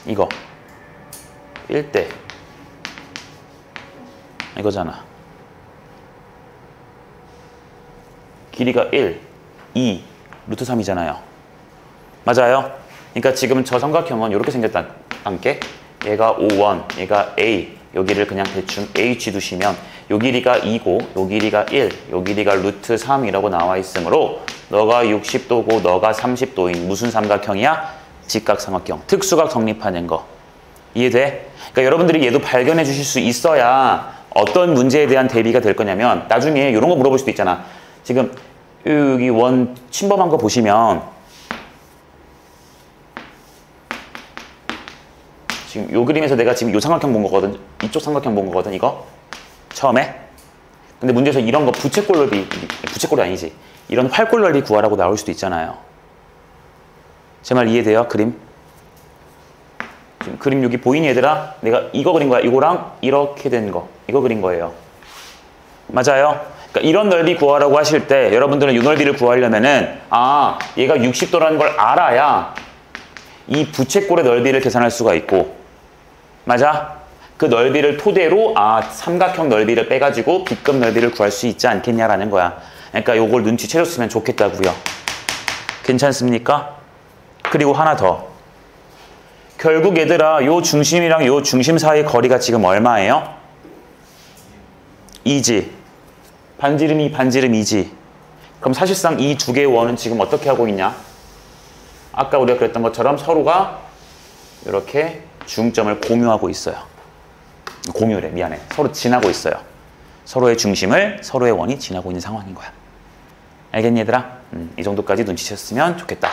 Speaker 1: 이거 1대 이거잖아. 길이가 1, 2, 루트 3이잖아요. 맞아요? 그러니까 지금 저 삼각형은 이렇게 생겼다는 게 얘가 O1, 얘가 A, 여기를 그냥 대충 H 두시면 요 길이가 2고 요 길이가 1, 요 길이가 루트 3이라고 나와 있으므로 너가 60도고 너가 30도인 무슨 삼각형이야? 직각삼각형. 특수각 성립하는 거. 이해돼? 그러니까 여러분들이 얘도 발견해 주실 수 있어야 어떤 문제에 대한 대비가 될 거냐면 나중에 이런 거 물어볼 수도 있잖아. 지금 여기 원 침범한 거 보시면 지금 요 그림에서 내가 지금 요 삼각형 본 거거든. 이쪽 삼각형 본 거거든. 이거 처음에. 근데 문제에서 이런 거 부채꼴 넓이, 부채꼴이 아니지. 이런 활꼴 넓이 구하라고 나올 수도 있잖아요. 제 말 이해돼요? 그림? 지금 그림 여기 보이니 얘들아? 내가 이거 그린 거야. 이거랑 이렇게 된 거. 이거 그린 거예요. 맞아요? 그러니까 이런 넓이 구하라고 하실 때 여러분들은 이 넓이를 구하려면은 아, 얘가 60도라는 걸 알아야 이 부채꼴의 넓이를 계산할 수가 있고 맞아? 그 넓이를 토대로 아, 삼각형 넓이를 빼가지고 B급 넓이를 구할 수 있지 않겠냐라는 거야. 그러니까 요걸 눈치채줬으면 좋겠다고요. 괜찮습니까? 그리고 하나 더. 결국 얘들아 요 중심이랑 요 중심 사이의 거리가 지금 얼마예요? 2지. 반지름이 반지름 2지. 그럼 사실상 이 두 개의 원은 지금 어떻게 하고 있냐? 아까 우리가 그랬던 것처럼 서로가 이렇게 중점을 공유하고 있어요. 공유래, 미안해. 서로 지나고 있어요. 서로의 중심을 서로의 원이 지나고 있는 상황인 거야. 알겠니 얘들아? 이 정도까지 눈치챘으면 좋겠다.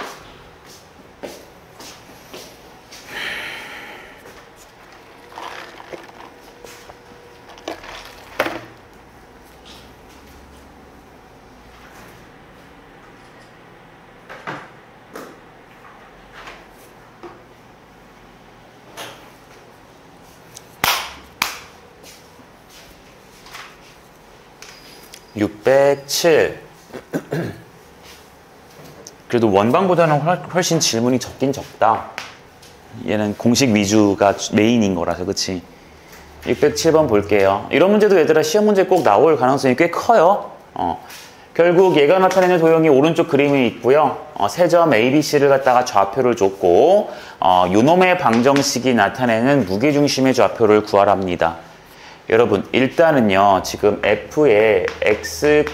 Speaker 1: (607) 그래도 원방보다는 훨씬 질문이 적긴 적다. 얘는 공식 위주가 메인인 거라서 그치? 607번 볼게요. 이런 문제도 얘들아 시험 문제 꼭 나올 가능성이 꽤 커요. 결국 얘가 나타내는 도형이 오른쪽 그림에 있고요. 세 점 ABC를 갖다가 좌표를 줬고 요놈의 방정식이 나타내는 무게중심의 좌표를 구하랍니다. 여러분 일단은요 지금 f의 x,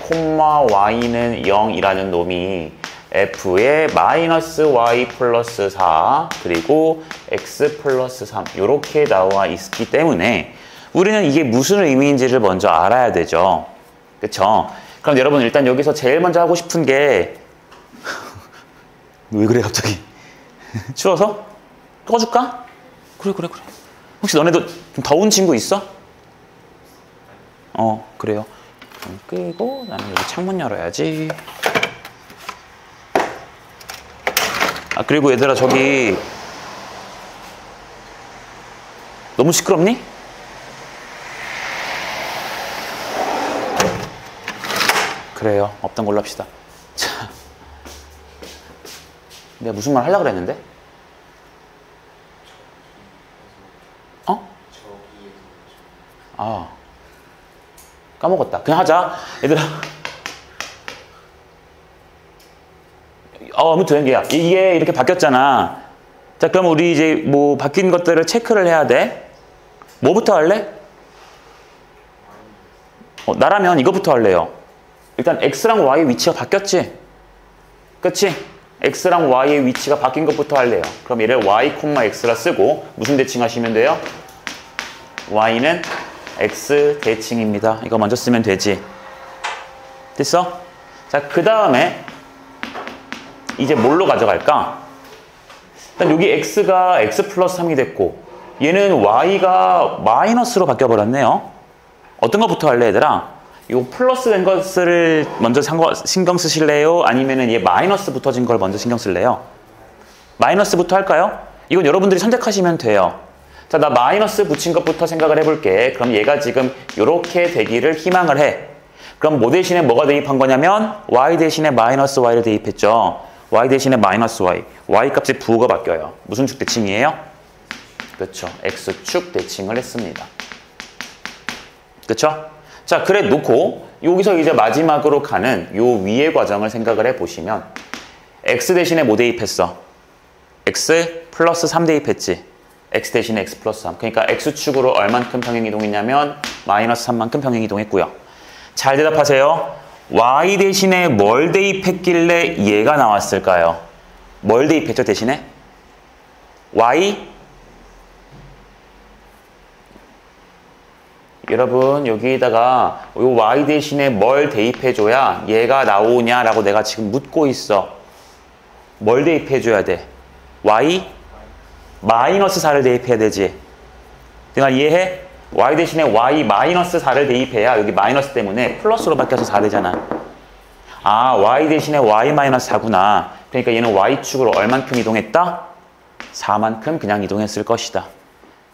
Speaker 1: y는 0이라는 놈이 f의 마이너스 y 플러스 4 그리고 x 플러스 3 이렇게 나와 있기 때문에 우리는 이게 무슨 의미인지를 먼저 알아야 되죠. 그쵸? 그럼 여러분 일단 여기서 제일 먼저 하고 싶은 게 왜 그래 갑자기? 추워서? 꺼줄까? 그래. 혹시 너네도 좀 더운 친구 있어? 그래요. 끄고 나는 여기 창문 열어야지. 아 그리고 얘들아 저기 너무 시끄럽니? 그래요. 없던 걸로 합시다. 자, 내가 무슨 말 하려고 그랬는데? 까먹었다. 그냥 하자. 얘들아. 아무튼 이게 이렇게 바뀌었잖아. 자, 그럼 우리 이제 뭐 바뀐 것들을 체크를 해야 돼. 뭐부터 할래? 나라면 이거부터 할래요. 일단 X랑 Y의 위치가 바뀌었지? 그치? X랑 Y의 위치가 바뀐 것부터 할래요. 그럼 얘를 Y, X라 쓰고 무슨 대칭하시면 돼요? Y는 X 대칭입니다. 이거 먼저 쓰면 되지. 됐어? 자, 그 다음에 이제 뭘로 가져갈까? 일단 여기 X가 X 플러스 3이 됐고 얘는 Y가 마이너스로 바뀌어버렸네요. 어떤 것부터 할래 얘들아? 이 플러스 된 것을 먼저 신경 쓰실래요? 아니면은 얘 마이너스 붙어진 걸 먼저 신경 쓸래요? 마이너스부터 할까요? 이건 여러분들이 선택하시면 돼요. 자, 나 마이너스 붙인 것부터 생각을 해볼게. 그럼 얘가 지금 이렇게 되기를 희망을 해. 그럼 뭐 대신에 뭐가 대입한 거냐면 y 대신에 마이너스 y를 대입했죠. y 대신에 마이너스 y. y 값의 부호가 바뀌어요. 무슨 축 대칭이에요? 그렇죠. x축 대칭을 했습니다. 그렇죠? 자, 그래 놓고 여기서 이제 마지막으로 가는 요 위의 과정을 생각을 해보시면 x 대신에 뭐 대입했어? x 플러스 3 대입했지. x 대신에 x 플러스 3. 그러니까 x축으로 얼만큼 평행이동했냐면 마이너스 3만큼 평행이동했고요. 잘 대답하세요. y 대신에 뭘 대입했길래 얘가 나왔을까요? 뭘 대입했죠, 대신에? y? 여러분, 여기에다가 요 y 대신에 뭘 대입해줘야 얘가 나오냐라고 내가 지금 묻고 있어. 뭘 대입해줘야 돼? y? 마이너스 4를 대입해야 되지. 내가 이해해? y 대신에 y 마이너스 4를 대입해야 여기 마이너스 때문에 플러스로 바뀌어서 4 되잖아. 아, y 대신에 y 마이너스 4구나. 그러니까 얘는 y축으로 얼만큼 이동했다? 4만큼 그냥 이동했을 것이다.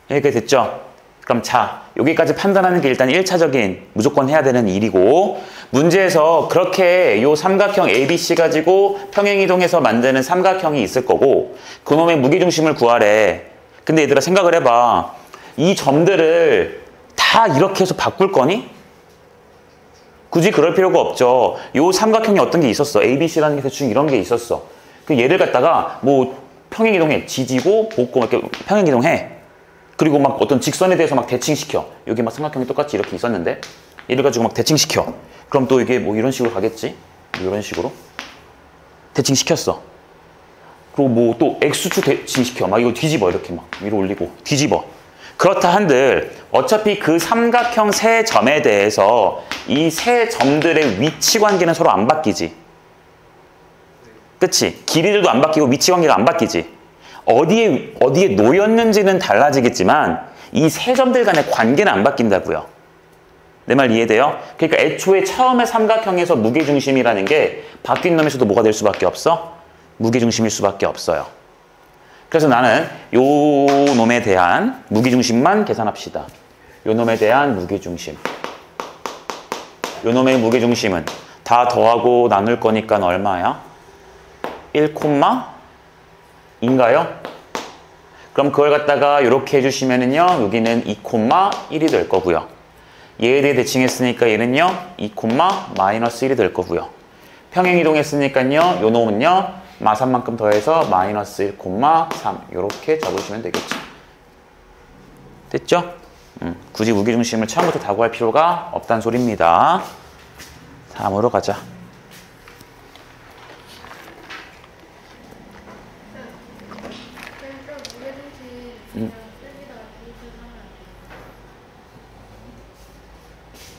Speaker 1: 이렇게 됐죠? 그럼 자, 여기까지 판단하는 게 일단 1차적인 무조건 해야 되는 일이고, 문제에서 그렇게 요 삼각형 ABC 가지고 평행이동해서 만드는 삼각형이 있을 거고, 그놈의 무게중심을 구하래. 근데 얘들아 생각을 해봐. 이 점들을 다 이렇게 해서 바꿀 거니? 굳이 그럴 필요가 없죠. 요 삼각형이 어떤 게 있었어. ABC라는 게 대충 이런 게 있었어. 그 얘를 갖다가 뭐 평행이동해. 지지고 볶고 이렇게 평행이동해. 그리고 막 어떤 직선에 대해서 막 대칭시켜. 여기 막 삼각형이 똑같이 이렇게 있었는데 얘를 가지고 막 대칭시켜. 그럼 또 이게 뭐 이런 식으로 가겠지? 이런 식으로 대칭시켰어. 그리고 뭐 또 X축 대칭시켜. 막 이거 뒤집어. 이렇게 막 위로 올리고 뒤집어. 그렇다 한들 어차피 그 삼각형 세 점에 대해서 이 세 점들의 위치 관계는 서로 안 바뀌지. 그치? 길이들도 안 바뀌고 위치 관계가 안 바뀌지. 어디에 놓였는지는 달라지겠지만 이 세 점들 간의 관계는 안 바뀐다고요. 내 말 이해돼요? 그러니까 애초에 처음에 삼각형에서 무게중심이라는 게 바뀐 놈에서도 뭐가 될 수밖에 없어? 무게중심일 수밖에 없어요. 그래서 나는 요 놈에 대한 무게중심만 계산합시다. 요 놈에 대한 무게중심. 요 놈의 무게중심은 다 더하고 나눌 거니까 얼마야? 1인가요? 그럼 그걸 갖다가 이렇게 해주시면은요, 여기는 2,1이 될 거고요. 얘에 대해 대칭했으니까 얘는요, 2,-1이 될 거고요. 평행이동했으니까요, 요 놈은요, 마산만큼 더해서 마이너스 1,3 이렇게 적으시면 되겠죠. 됐죠? 굳이 무게중심을 처음부터 다 구할 필요가 없다는 소리입니다. 다음으로 가자.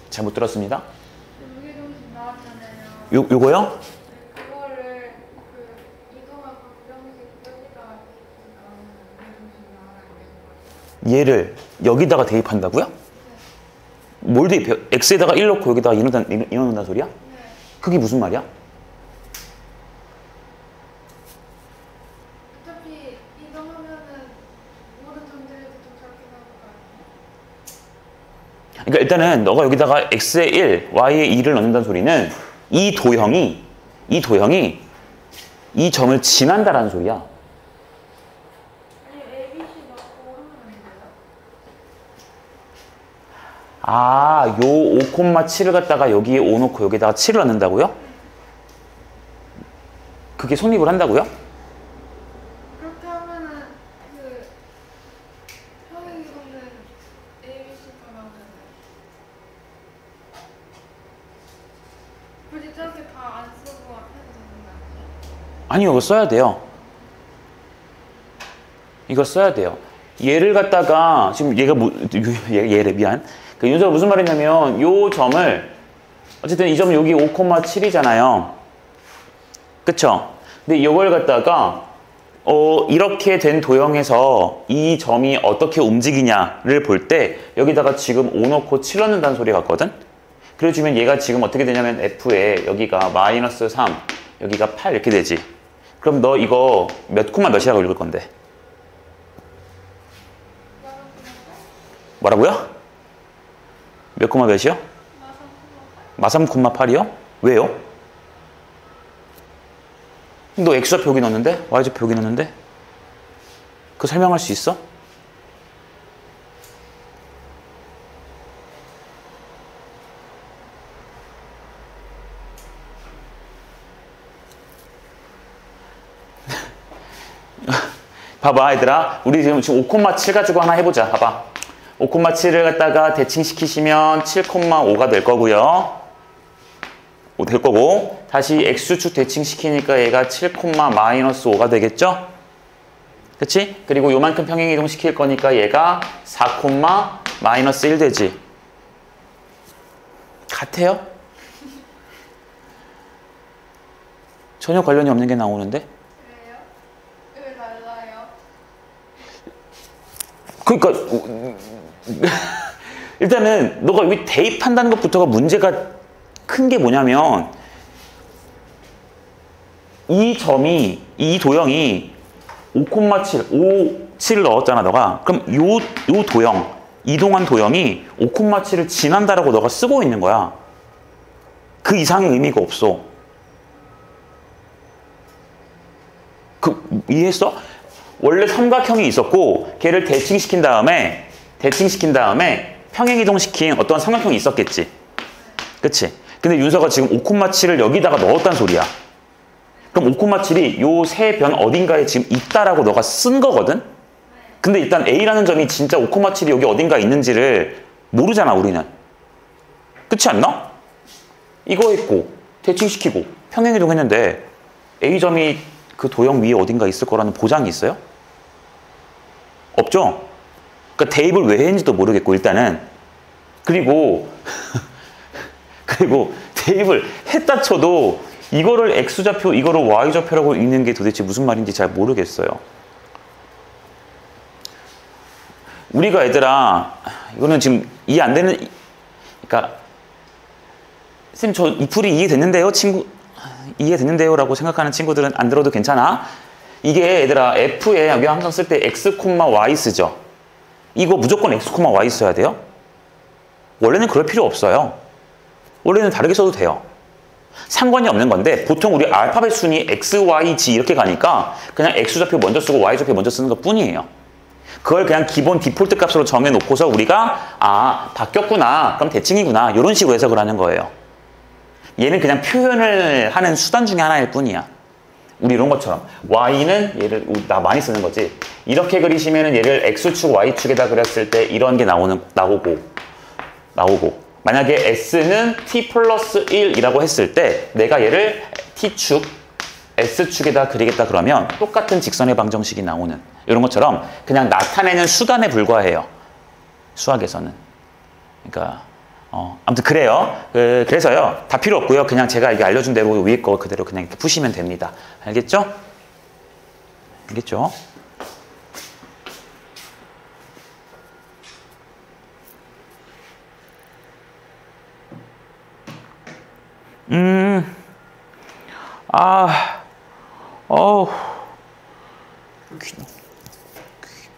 Speaker 1: 잘못 들었습니다.
Speaker 2: 무게중심 나왔잖아요.
Speaker 1: 요거요?
Speaker 2: 그거를 이동하고 부정식 여기다가 무게중심 나와야 되는 거예요.
Speaker 1: 얘를 여기다가 대입한다고요?
Speaker 2: 네.
Speaker 1: 뭘 대입해요? x에다가 1 넣고 여기다가 2 넣는다는 소리야?
Speaker 2: 네.
Speaker 1: 그게 무슨 말이야?
Speaker 2: 어차피 이동하면은 모든 점들에서 도착해 나올 거 아니에요?
Speaker 1: 그러니까 일단은 너가 여기다가 x에 1, y에 2를 넣는다는 소리는 이 도형이 이 점을 지난다라는 소리야.
Speaker 2: 아니 ABC 넣고 하면 안 돼요?
Speaker 1: 아, 요 5,7을 갖다가 여기에 5 넣고 여기다가 7을 넣는다고요? 그게 성립을 한다고요?
Speaker 2: 그렇게 하면은 그 평행이동은 ABC가 나오잖아요. 굳이 저렇게 다 안 쓰고 해도 되는 거 아니에요?
Speaker 1: 아니요, 이거 써야 돼요. 이거 써야 돼요. 얘를 갖다가 지금 얘가 얘래 미안. 그 윤서가 무슨 말이냐면 요 점을 어쨌든 이 점은 여기 5,7이잖아요. 그쵸? 근데 이걸 갖다가 이렇게 된 도형에서 이 점이 어떻게 움직이냐를 볼 때 여기다가 지금 5 넣고 7 넣는다는 소리 같거든? 그래주면 얘가 지금 어떻게 되냐면 F에 여기가 마이너스 3, 여기가 8 이렇게 되지. 그럼 너 이거 몇 콤마 몇이라고 읽을 건데? 뭐라고요? 몇 콤마 몇이요? 마3 콤마 8이요? 왜요? 너 X좌표 여기 넣었는데? Y좌표 여기 넣었는데? 그거 설명할 수 있어? 봐봐 얘들아, 우리 지금 5,7 가지고 하나 해보자. 봐봐, 5,7을 갖다가 대칭시키시면 7,5가 될 거고요. 될 거고 다시 x축 대칭시키니까 얘가 7, 마이너스 5가 되겠죠? 그치? 그리고 요만큼 평행이동 시킬 거니까 얘가 4, 마이너스 1 되지. 같아요? 전혀 관련이 없는 게 나오는데?
Speaker 2: 왜요? 왜 달라요?
Speaker 1: 그러니까 일단은 너가 여기 대입한다는 것부터가 문제가 큰 게 뭐냐면 이 점이 이 도형이 5,7 7을 넣었잖아 너가. 그럼 요 도형 이동한 도형이 5,7을 지난다라고 너가 쓰고 있는 거야. 그 이상의 의미가 없어. 이해했어? 원래 삼각형이 있었고 걔를 대칭시킨 다음에 평행이동시킨 어떤 삼각형이 있었겠지. 그치? 근데 윤서가 지금 5,7을 여기다가 넣었단 소리야. 그럼 5,7이 요 세 변 어딘가에 지금 있다라고 너가 쓴 거거든? 근데 일단 A라는 점이 진짜 5,7이 여기 어딘가에 있는지를 모르잖아 우리는. 그렇지 않나? 이거 했고 대칭시키고 평행이동 했는데 A점이 그 도형 위에 어딘가 있을 거라는 보장이 있어요? 없죠? 그러니까 대입을 왜 했는지도 모르겠고 일단은 그리고 대입을 했다 쳐도 이거를 X좌표, 이거를 Y좌표라고 읽는 게 도대체 무슨 말인지 잘 모르겠어요. 우리가 얘들아 이거는 지금 이해 안 되는 그러니까 쌤 저 이 풀이 이해됐는데요 친구 이해됐는데요 라고 생각하는 친구들은 안 들어도 괜찮아. 이게 얘들아 F에 여기 항상 쓸 때 X, Y 쓰죠. 이거 무조건 X, Y 써야 돼요? 원래는 그럴 필요 없어요. 원래는 다르게 써도 돼요. 상관이 없는 건데 보통 우리 알파벳 순위 X, Y, G 이렇게 가니까 그냥 X좌표 먼저 쓰고 Y좌표 먼저 쓰는 것 뿐이에요. 그걸 그냥 기본 디폴트 값으로 정해놓고서 우리가 바뀌었구나 그럼 대칭이구나 이런 식으로 해석을 하는 거예요. 얘는 그냥 표현을 하는 수단 중에 하나일 뿐이야. 우리 이런 것처럼 Y는 얘를 나 많이 쓰는 거지. 이렇게 그리시면은 얘를 X축, Y축에다 그렸을 때 이런 게 나오고 만약에 S는 T 플러스 1이라고 했을 때 내가 얘를 T축, S축에다 그리겠다 그러면 똑같은 직선의 방정식이 나오는 이런 것처럼 그냥 나타내는 수단에 불과해요. 수학에서는. 그러니까 아무튼 그래요. 그래서요. 다 필요 없고요. 그냥 제가 이게 알려준 대로 위에 거 그대로 그냥 이렇게 푸시면 됩니다. 알겠죠? 알겠죠?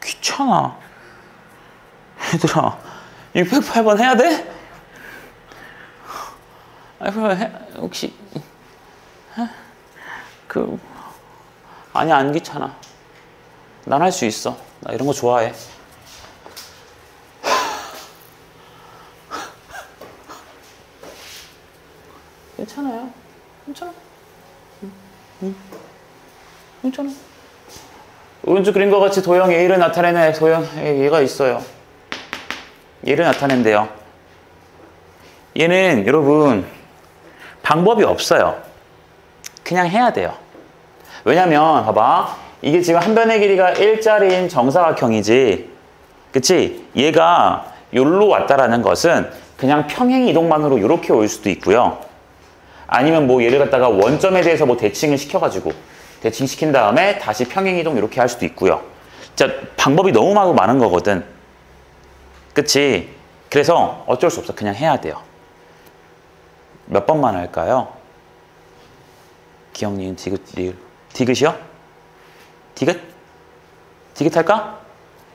Speaker 1: 귀찮아. 얘들아, 608번 해야 돼? 혹시, 아니, 안 귀찮아. 난 할 수 있어. 나 이런 거 좋아해. 괜찮아요. 괜찮아. 괜찮아. 오른쪽 그림과 같이 도형 A를 나타내는 도형 얘가 있어요. 얘를 나타낸대요. 얘는 여러분 방법이 없어요. 그냥 해야 돼요. 왜냐면 봐봐. 이게 지금 한 변의 길이가 1짜리인 정사각형이지. 그치? 얘가 여기로 왔다라는 것은 그냥 평행 이동만으로 이렇게 올 수도 있고요. 아니면 뭐 얘를 갖다가 원점에 대해서 뭐 대칭을 시켜가지고 대칭시킨 다음에 다시 평행 이동 이렇게 할 수도 있고요. 진짜 방법이 너무 많은 거거든. 그치? 그래서 어쩔 수 없어. 그냥 해야 돼요. 몇 번만 할까요? 기억, 니은, 디귿, 리을. 디귿이요? 디귿? 디귿 할까?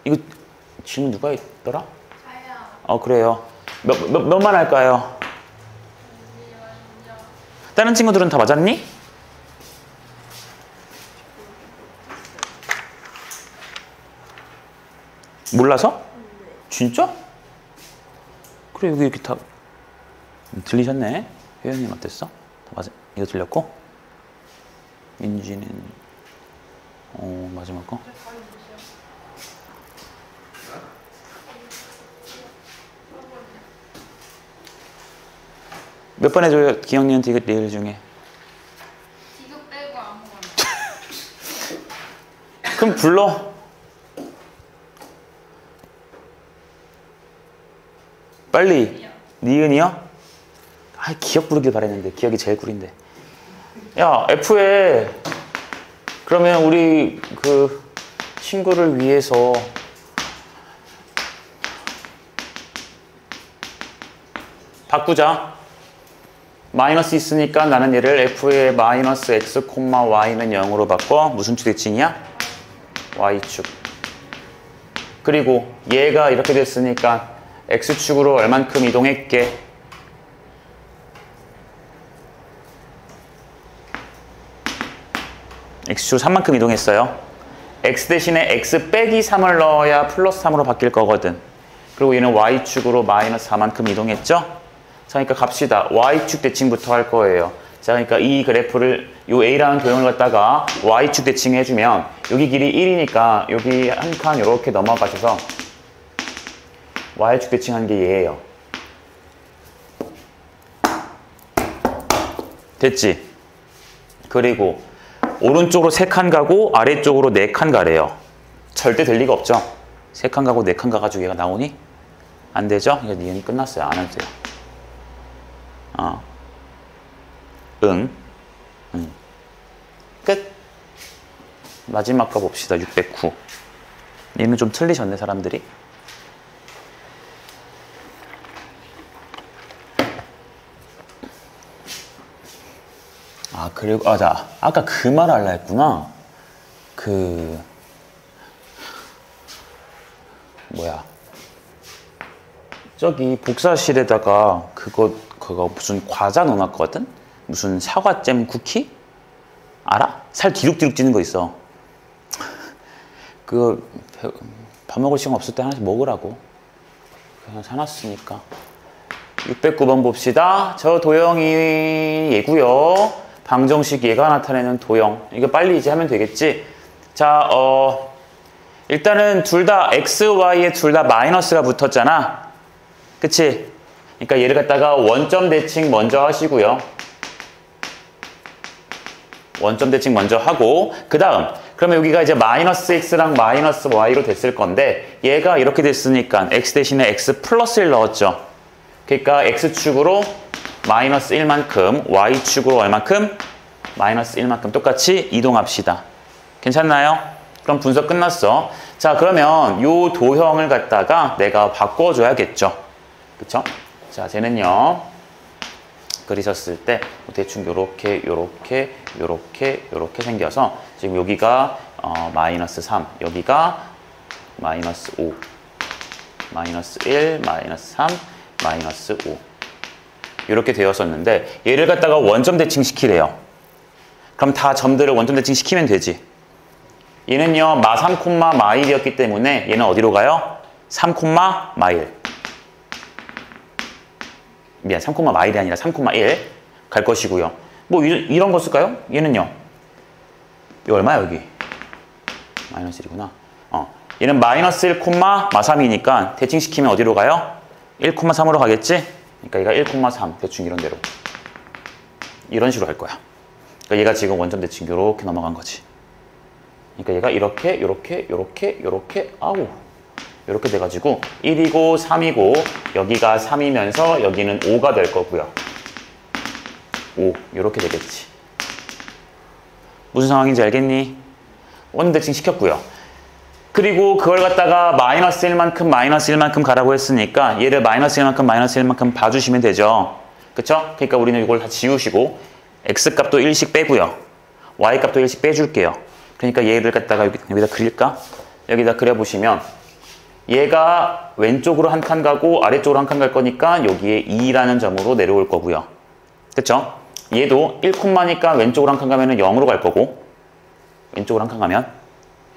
Speaker 1: 이거 질문 누가 있더라?
Speaker 2: 저요.
Speaker 1: 그래요. 몇만 할까요? 다른 친구들은 다 맞았니? 몰라서? 진짜? 그래 여기 이렇게 다 들리셨네. 회원님 어땠어? 다 맞아. 이거 들렸고? 민지는 마지막 거? 몇 번 해줘요? 기억니은 디귿 리을 중에.
Speaker 2: 디귿 빼고 아무거나.
Speaker 1: 그럼 불러. 빨리. 니은이요? 아, 기억 부르길 바랬는데 기억이 제일 꿀인데. 야, F에 그러면 우리 그 친구를 위해서 바꾸자. 마이너스 있으니까 나는 얘를 F의 마이너스 X, Y는 0으로 바꿔. 무슨 축 대칭이야? Y축. 그리고 얘가 이렇게 됐으니까 X축으로 얼만큼 이동했게? X축으로 3만큼 이동했어요. X 대신에 X 빼기 3을 넣어야 플러스 3으로 바뀔 거거든. 그리고 얘는 Y축으로 마이너스 4만큼 이동했죠? 자, 그러니까 갑시다. Y축 대칭부터 할 거예요. 자, 그러니까 이 그래프를 요 A라는 도형을 갖다가 Y축 대칭 해주면 여기 길이 1이니까 여기 한 칸 이렇게 넘어가셔서 Y축 대칭한 게 얘예요. 됐지? 그리고 오른쪽으로 3칸 가고 아래쪽으로 4칸 가래요. 절대 될 리가 없죠? 3칸 가고 4칸 가가지고 얘가 나오니? 안 되죠? 이거 니은이 끝났어요. 안 해도 돼요. 응. 끝. 마지막 거 봅시다. 609. 얘는 좀 틀리셨네, 사람들이. 아, 그리고, 자, 아까 그 말 하려 했구나. 저기 복사실에다가 그거 무슨 과자 넣어놨거든? 무슨 사과잼 쿠키? 알아? 살 뒤룩뒤룩 찌는 거 있어. 밥 먹을 시간 없을 때 하나씩 먹으라고. 그냥 사놨으니까. 609번 봅시다. 저 도형이 얘고요. 방정식 얘가 나타내는 도형. 이거 빨리 이제 하면 되겠지? 자, 일단은 둘 다 x, y에 둘 다 마이너스가 붙었잖아. 그치? 그러니까 얘를 갖다가 원점 대칭 먼저 하시고요. 원점 대칭 먼저 하고 그 다음 그러면 여기가 이제 마이너스 x랑 마이너스 y로 됐을 건데 얘가 이렇게 됐으니까 x 대신에 x 플러스 1 넣었죠. 그러니까 x축으로 마이너스 1만큼 y축으로 얼만큼? 마이너스 1만큼 똑같이 이동합시다. 괜찮나요? 그럼 분석 끝났어. 자, 그러면 요 도형을 갖다가 내가 바꿔줘야겠죠. 그쵸? 자, 쟤는요. 그리셨을 때 대충 요렇게 생겨서 지금 여기가 마이너스 3, 여기가 마이너스 5, 마이너스 1, 마이너스 3, 마이너스 5 이렇게 되었었는데 얘를 갖다가 원점 대칭 시키래요. 그럼 다 점들을 원점 대칭 시키면 되지. 얘는요 마 3, 마일이었기 때문에 얘는 어디로 가요? 3, 마일. 미안, 3, 마일이 아니라 3, 1 갈 것이고요. 뭐 이런 거 쓸까요? 얘는요. 이거 얼마야 여기? 마이너스 1이구나. 얘는 마이너스 1, 마 3이니까 대칭시키면 어디로 가요? 1, 3으로 가겠지? 그러니까 얘가 1, 3 대충 이런 대로. 이런 식으로 할 거야. 그러니까 얘가 지금 원점 대칭 이렇게 넘어간 거지. 그러니까 얘가 이렇게 아우 이렇게 돼가지고 1이고 3이고 여기가 3이면서 여기는 5가 될 거고요. 5 이렇게 되겠지. 무슨 상황인지 알겠니? 원점 대칭 시켰고요. 그리고 그걸 갖다가 마이너스 1만큼 가라고 했으니까 얘를 마이너스 1만큼 봐주시면 되죠. 그쵸? 그러니까 우리는 이걸 다 지우시고 x값도 1씩 빼고요. y값도 1씩 빼줄게요. 그러니까 얘를 갖다가 여기다 그릴까? 여기다 그려보시면 얘가 왼쪽으로 한 칸 가고 아래쪽으로 한 칸 갈 거니까 여기에 2라는 점으로 내려올 거고요. 그쵸? 얘도 1콤마니까 왼쪽으로 한 칸 가면 0으로 갈 거고 왼쪽으로 한 칸 가면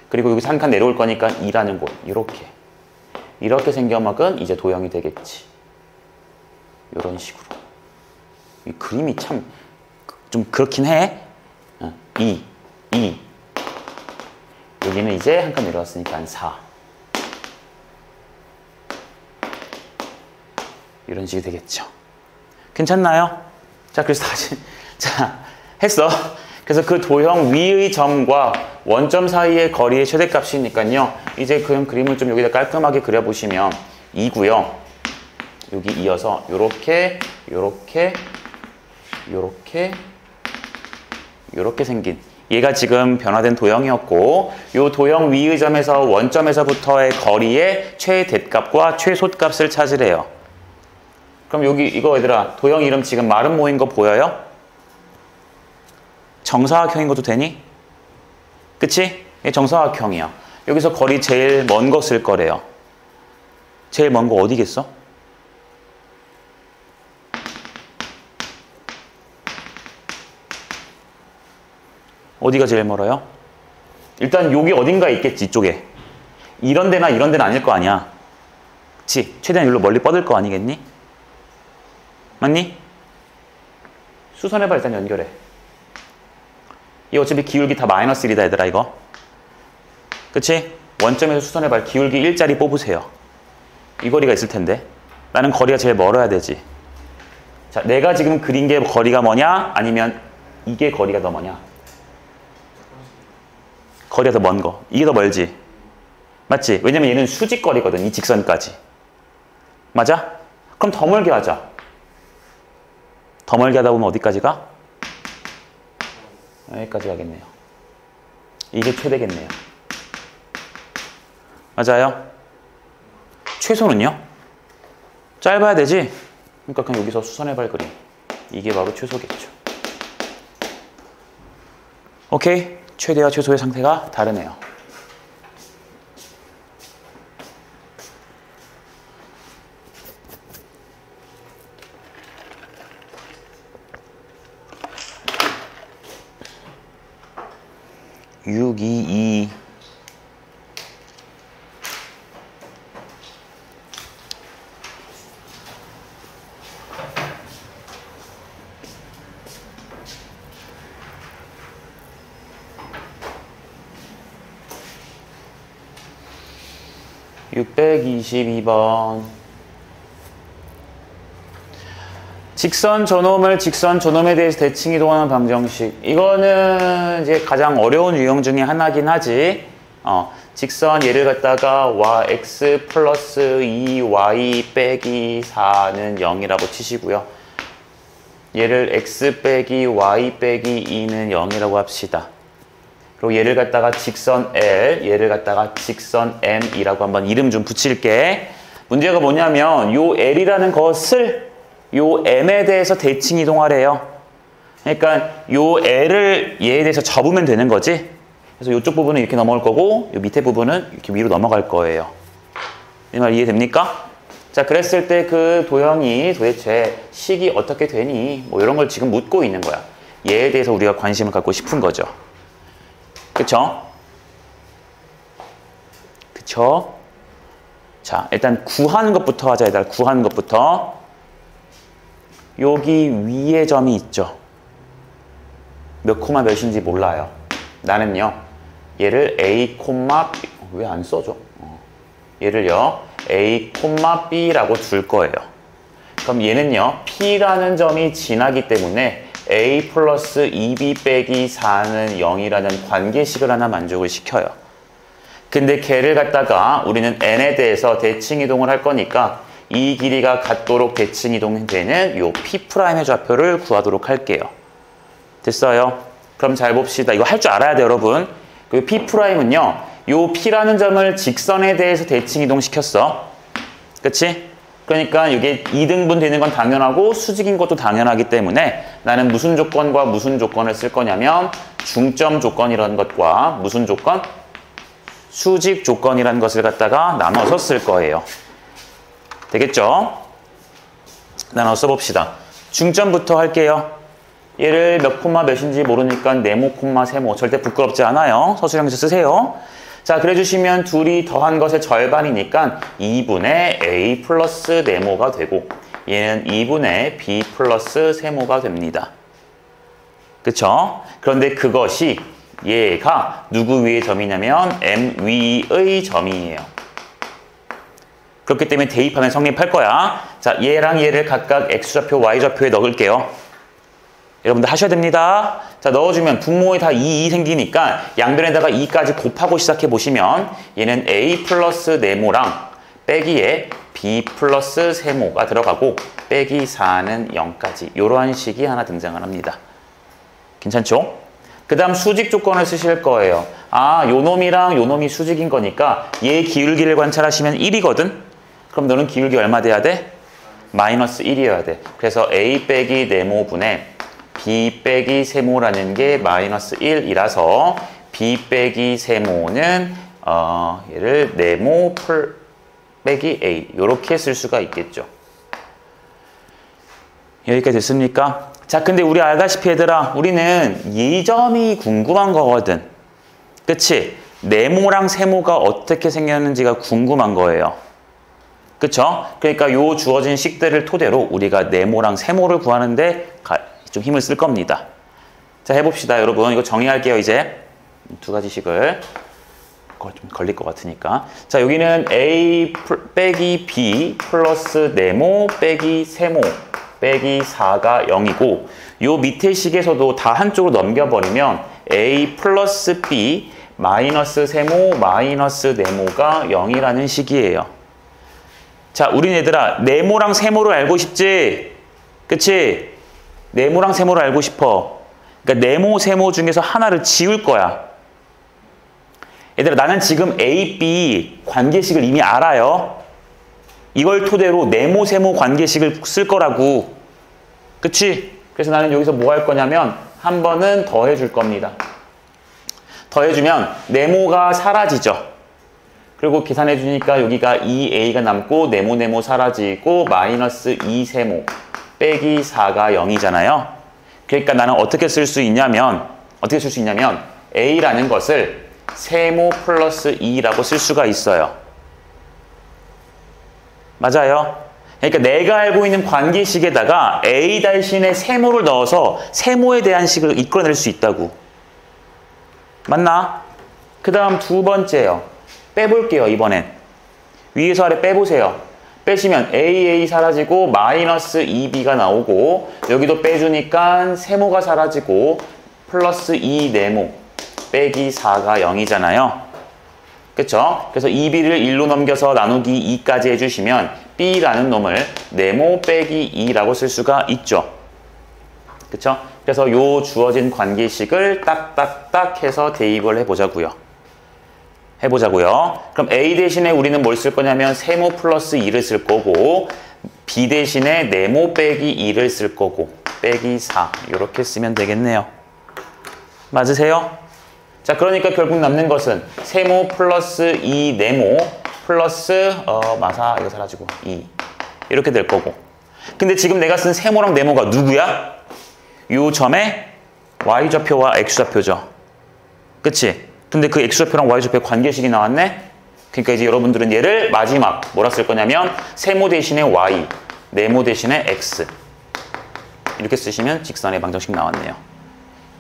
Speaker 1: 그리고 여기서 한 칸 내려올 거니까 2라는 곳 이렇게 생겨먹은 이제 도형이 되겠지. 이런 식으로. 이 그림이 참 좀 그렇긴 해. 2 여기는 이제 한 칸 내려왔으니까 한 4 이런 식이 되겠죠. 괜찮나요? 자, 그래서 다시 자, 했어. 그래서 그 도형 위의 점과 원점 사이의 거리의 최대값이니까요. 이제 그냥 그림을 좀 여기다 깔끔하게 그려보시면 2고요. 여기 이어서 요렇게 생긴 얘가 지금 변화된 도형이었고 요 도형 위의 점에서 원점에서부터의 거리의 최대값과 최소값을 찾으래요. 그럼 여기 이거 얘들아 도형 이름 지금 마름 모인 거 보여요? 정사각형인 것도 되니? 그치? 얘 정사각형이야. 여기서 거리 제일 먼 거 쓸 거래요. 제일 먼 거 어디겠어? 어디가 제일 멀어요? 일단 여기 어딘가 있겠지, 이쪽에. 이런 데나 이런 데는 아닐 거 아니야. 그치? 최대한 여기로 멀리 뻗을 거 아니겠니? 맞니? 수선해봐, 일단 연결해. 이 어차피 기울기 다 마이너스 1이다, 얘들아, 이거. 그치? 원점에서 수선해봐. 기울기 1짜리 뽑으세요. 이 거리가 있을 텐데. 나는 거리가 제일 멀어야 되지. 자, 내가 지금 그린 게 거리가 뭐냐? 아니면 이게 거리가 더 뭐냐? 거리가 더 먼 거. 이게 더 멀지? 맞지? 왜냐면 얘는 수직거리거든. 이 직선까지. 맞아? 그럼 더 멀게 하자. 더 멀게 하다 보면 어디까지 가? 여기까지 가겠네요. 이게 최대겠네요. 맞아요? 최소는요? 짧아야 되지? 그러니까 그냥 여기서 수선해발 그림. 이게 바로 최소겠죠. 오케이? 최대와 최소의 상태가 다르네요. (6, 2, 2) (622번) 직선 저놈을 직선 저놈에 대해서 대칭 이동하는 방정식. 이거는 이제 가장 어려운 유형 중에 하나긴 하지. 직선 얘를 갖다가 x 플러스 2y 빼기 4는 0이라고 치시고요. 얘를 x 빼기 y 빼기 2는 0이라고 합시다. 그리고 얘를 갖다가 직선 L, 얘를 갖다가 직선 M이라고 한번 이름 좀 붙일게. 문제가 뭐냐면 요 L이라는 것을 요 M에 대해서 대칭 이동하래요. 그러니까 요 L을 얘에 대해서 접으면 되는 거지. 그래서 이쪽 부분은 이렇게 넘어갈 거고 요 밑에 부분은 이렇게 위로 넘어갈 거예요. 이 말 이해됩니까? 자, 그랬을 때 그 도형이 도대체 식이 어떻게 되니? 뭐 이런 걸 지금 묻고 있는 거야. 얘에 대해서 우리가 관심을 갖고 싶은 거죠. 그쵸? 그쵸? 자, 일단 구하는 것부터 하자. 일단 구하는 것부터. 여기 위에 점이 있죠. 몇 코마 몇인지 몰라요. 나는요. 얘를 A, 왜 안 써져? 얘를요. A, B라고 둘 거예요. 그럼 얘는요. P라는 점이 지나기 때문에 A 플러스 2B 빼기 4는 0이라는 관계식을 하나 만족을 시켜요. 근데 걔를 갖다가 우리는 N에 대해서 대칭 이동을 할 거니까 이 길이가 같도록 대칭 이동되는 요 P'의 좌표를 구하도록 할게요. 됐어요? 그럼 잘 봅시다. 이거 할 줄 알아야 돼요, 여러분. 그 P'은요, 요 P라는 점을 직선에 대해서 대칭 이동시켰어. 그치? 그러니까 이게 2등분 되는 건 당연하고 수직인 것도 당연하기 때문에 나는 무슨 조건과 무슨 조건을 쓸 거냐면 중점 조건이라는 것과 무슨 조건? 수직 조건이라는 것을 갖다가 나눠서 쓸 거예요. 되겠죠? 나눠 써봅시다. 중점부터 할게요. 얘를 몇 콤마 몇인지 모르니까 네모 콤마 세모. 절대 부끄럽지 않아요. 서술형에서 쓰세요. 자, 그래 주시면 둘이 더한 것의 절반이니까 2분의 A 플러스 네모가 되고 얘는 2분의 B 플러스 세모가 됩니다. 그쵸? 그런데 그것이 얘가 누구 위의 점이냐면 M 위의 점이에요. 그렇기 때문에 대입하면 성립할 거야. 자, 얘랑 얘를 각각 X좌표, Y좌표에 넣을게요. 여러분들 하셔야 됩니다. 자, 넣어주면 분모에 다 2 생기니까 양변에다가 2까지 곱하고 시작해 보시면 얘는 A 플러스 네모랑 빼기에 B 플러스 세모가 들어가고 빼기 4는 0까지 이러한 식이 하나 등장을 합니다. 괜찮죠? 그 다음 수직 조건을 쓰실 거예요. 아, 요 놈이랑 요 놈이 수직인 거니까 얘 기울기를 관찰하시면 1이거든? 그럼 너는 기울기 얼마 돼야 돼? 마이너스 1이어야 돼. 그래서 A 빼기 네모분의 B 빼기 세모라는 게 마이너스 1이라서 B 빼기 세모는 얘를 네모 빼기 A 이렇게 쓸 수가 있겠죠. 여기까지 됐습니까? 자, 근데 우리 알다시피 얘들아, 우리는 이 점이 궁금한 거거든. 그치? 네모랑 세모가 어떻게 생겼는지가 궁금한 거예요. 그쵸? 그러니까 요 주어진 식들을 토대로 우리가 네모랑 세모를 구하는데 좀 힘을 쓸 겁니다. 자, 해봅시다. 여러분, 이거 정의할게요. 이제 두 가지 식을. 좀 걸릴 것 같으니까. 자, 여기는 A 빼기 B 플러스 네모 빼기 세모 빼기 4가 0이고 요 밑에 식에서도 다 한쪽으로 넘겨버리면 A 플러스 B 마이너스 세모 마이너스 네모가 0이라는 식이에요. 자, 우린 얘들아 네모랑 세모를 알고 싶지? 그치? 네모랑 세모를 알고 싶어. 그러니까 네모, 세모 중에서 하나를 지울 거야. 얘들아, 나는 지금 A, B 관계식을 이미 알아요. 이걸 토대로 네모, 세모 관계식을 쓸 거라고. 그치? 그래서 나는 여기서 뭐 할 거냐면 한 번은 더해줄 겁니다. 더해주면 네모가 사라지죠. 그리고 계산해 주니까 여기가 2A가 남고 네모 사라지고 마이너스 2세모 빼기 4가 0이잖아요. 그러니까 나는 어떻게 쓸 수 있냐면 A라는 것을 세모 플러스 2라고 쓸 수가 있어요. 맞아요? 그러니까 내가 알고 있는 관계식에다가 A 대신에 세모를 넣어서 세모에 대한 식을 이끌어낼 수 있다고. 맞나? 그 다음 두 번째요. 빼볼게요. 이번엔. 위에서 아래 빼보세요. 빼시면 AA 사라지고 마이너스 2B가 나오고 여기도 빼주니까 세모가 사라지고 플러스 2 네모 빼기 4가 0이잖아요. 그쵸? 그래서 2B를 1로 넘겨서 나누기 2까지 해주시면 B라는 놈을 네모 빼기 2라고 쓸 수가 있죠. 그쵸? 그래서 요 주어진 관계식을 딱딱딱 해서 대입을 해보자고요. 그럼 A 대신에 우리는 뭘 쓸 거냐면 세모 플러스 2를 쓸 거고 B 대신에 네모 빼기 2를 쓸 거고 빼기 4 이렇게 쓰면 되겠네요. 맞으세요? 자, 그러니까 결국 남는 것은 세모 플러스 2 네모 플러스 마사 이거 사라지고 2 이렇게 될 거고. 근데 지금 내가 쓴 세모랑 네모가 누구야? 요 점의 y좌표와 x좌표죠. 그치? 근데 그 x좌표랑 y좌표의 관계식이 나왔네? 그러니까 이제 여러분들은 얘를 마지막 뭐라 쓸 거냐면 세모 대신에 y, 네모 대신에 x 이렇게 쓰시면 직선의 방정식 나왔네요.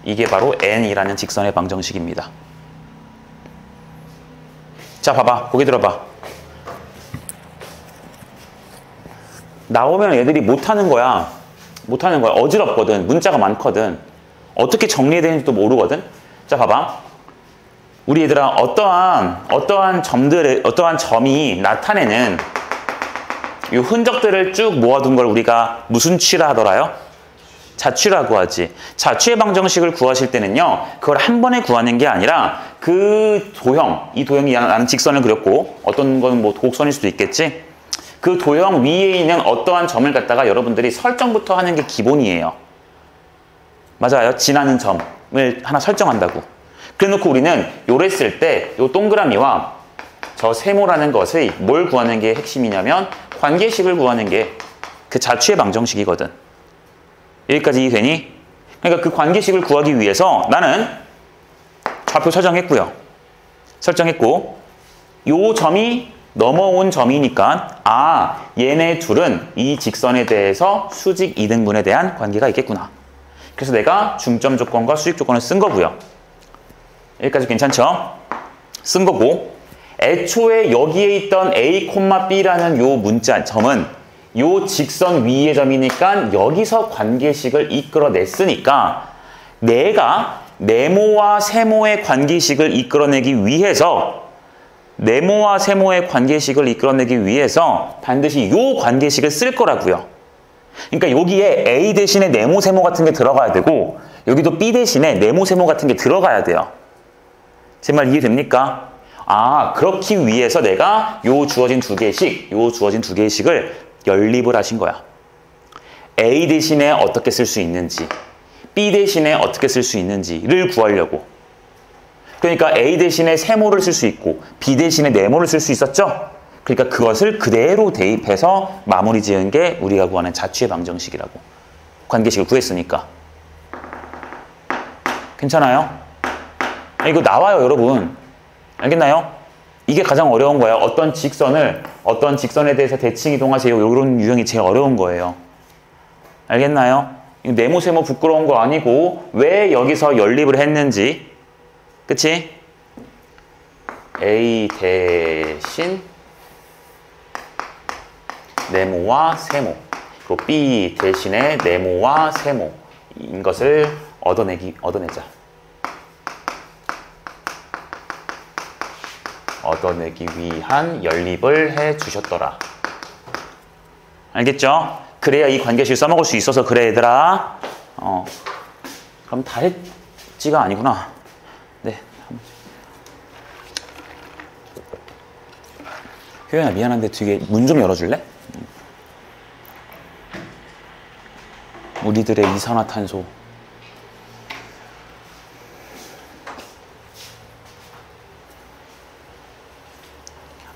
Speaker 1: 이게 바로 n이라는 직선의 방정식입니다. 자, 봐봐. 고개 들어봐. 나오면 애들이 못하는 거야. 어지럽거든. 문자가 많거든. 어떻게 정리해야 되는지도 모르거든. 자, 봐봐. 우리 얘들아 어떠한 점이 나타내는 이 흔적들을 쭉 모아둔 걸 우리가 무슨 취라 하더라요? 자취라고 하지. 자취의 방정식을 구하실 때는요, 그걸 한 번에 구하는 게 아니라 그 도형, 이 도형이 나는 직선을 그렸고 어떤 건 뭐 곡선일 수도 있겠지. 그 도형 위에 있는 어떠한 점을 갖다가 여러분들이 설정부터 하는 게 기본이에요. 맞아요. 지나는 점을 하나 설정한다고. 그래놓고 우리는 요래 쓸 때 요 동그라미와 저 세모라는 것의 뭘 구하는 게 핵심이냐면 관계식을 구하는 게 그 자취의 방정식이거든. 여기까지 이해되니? 그러니까 그 관계식을 구하기 위해서 나는 좌표 설정했고요. 요 점이 넘어온 점이니까 얘네 둘은 이 직선에 대해서 수직 이등분에 대한 관계가 있겠구나. 그래서 내가 중점 조건과 수직 조건을 쓴 거고요. 여기까지 괜찮죠? 쓴 거고 애초에 여기에 있던 A, B라는 요 문자 점은 요 직선 위의 점이니까 여기서 관계식을 이끌어냈으니까 내가 네모와 세모의 관계식을 이끌어내기 위해서 반드시 요 관계식을 쓸 거라고요. 그러니까 여기에 A 대신에 네모 세모 같은 게 들어가야 되고 여기도 B 대신에 네모 세모 같은 게 들어가야 돼요. 제 말 이해됩니까? 아, 그렇기 위해서 내가 요 주어진 두 개의 식을 연립을 하신 거야. A 대신에 어떻게 쓸 수 있는지, B 대신에 어떻게 쓸 수 있는지를 구하려고. 그러니까 A 대신에 세모를 쓸 수 있고 B 대신에 네모를 쓸 수 있었죠? 그러니까 그것을 그대로 대입해서 마무리 지은 게 우리가 구하는 자취의 방정식이라고. 관계식을 구했으니까. 괜찮아요? 이거 나와요, 여러분. 알겠나요? 이게 가장 어려운 거예요. 어떤 직선에 대해서 대칭 이동하세요. 이런 유형이 제일 어려운 거예요. 알겠나요? 네모 세모 부끄러운 거 아니고 왜 여기서 연립을 했는지, 그치? A 대신 네모와 세모, 그리고 B 대신에 네모와 세모인 것을 얻어내자. 얻어내기 위한 연립을 해 주셨더라. 알겠죠? 그래야 이 관계식 써먹을 수 있어서 그래, 얘들아. 그럼 다 했지가 아니구나. 네. 효연아, 미안한데 뒤에 문 좀 열어줄래? 우리들의 이산화탄소.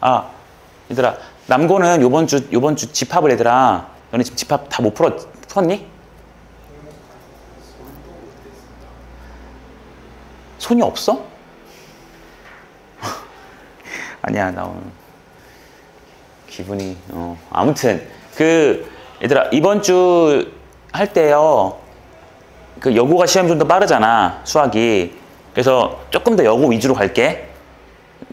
Speaker 1: 아, 얘들아, 남고는 요번 주 집합을 얘들아, 너네 지금 집합 다 못 풀었니? 손이 없어? 아니야, 나 오늘 기분이, 아무튼, 얘들아, 이번 주 할 때요, 여고가 시험이 좀 더 빠르잖아, 수학이. 그래서 조금 더 여고 위주로 갈게.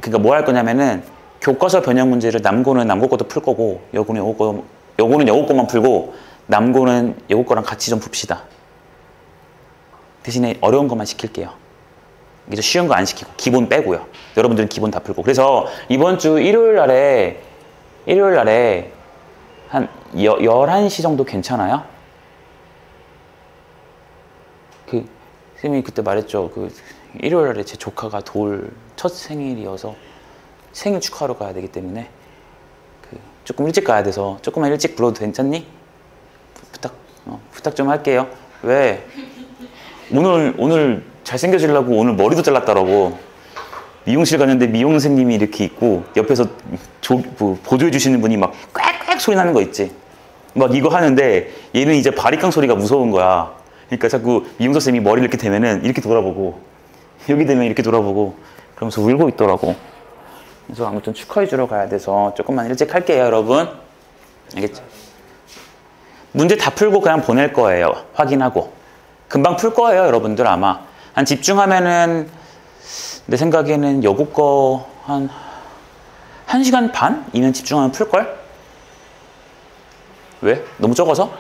Speaker 1: 그러니까 뭐 할 거냐면은, 교과서 변형 문제를 남고는 남고 것도 풀 거고, 여고는 여고 것만 풀고, 남고는 여고 거랑 같이 좀 풉시다. 대신에 어려운 것만 시킬게요. 이제 쉬운 거 안 시키고, 기본 빼고요. 여러분들은 기본 다 풀고. 그래서 이번 주 일요일 날에 한 11시 정도 괜찮아요? 선생님이 그때 말했죠. 일요일 날에 제 조카가 첫 생일이어서 생일 축하하러 가야 되기 때문에 조금 일찍 가야 돼서 조금만 일찍 불러도 괜찮니? 부탁 좀 할게요. 왜? 오늘 잘생겨지려고 오늘 머리도 잘랐더라고. 미용실 갔는데 미용 선생님이 이렇게 있고 옆에서 보조해 주시는 분이 막 꽥꽥 소리 나는 거 있지. 막 이거 하는데 얘는 이제 바리깡 소리가 무서운 거야. 그러니까 자꾸 미용 선생님이 머리를 이렇게 대면은 이렇게 돌아보고 여기 되면 이렇게 돌아보고 그러면서 울고 있더라고. 그래서 아무튼 축하해 주러 가야 돼서 조금만 일찍 할게요, 여러분. 알겠죠? 문제 다 풀고 그냥 보낼 거예요. 확인하고. 금방 풀 거예요, 여러분들 아마. 한 집중하면은 내 생각에는 여고 거 한 1시간 반이면 집중하면 풀걸? 왜? 너무 적어서?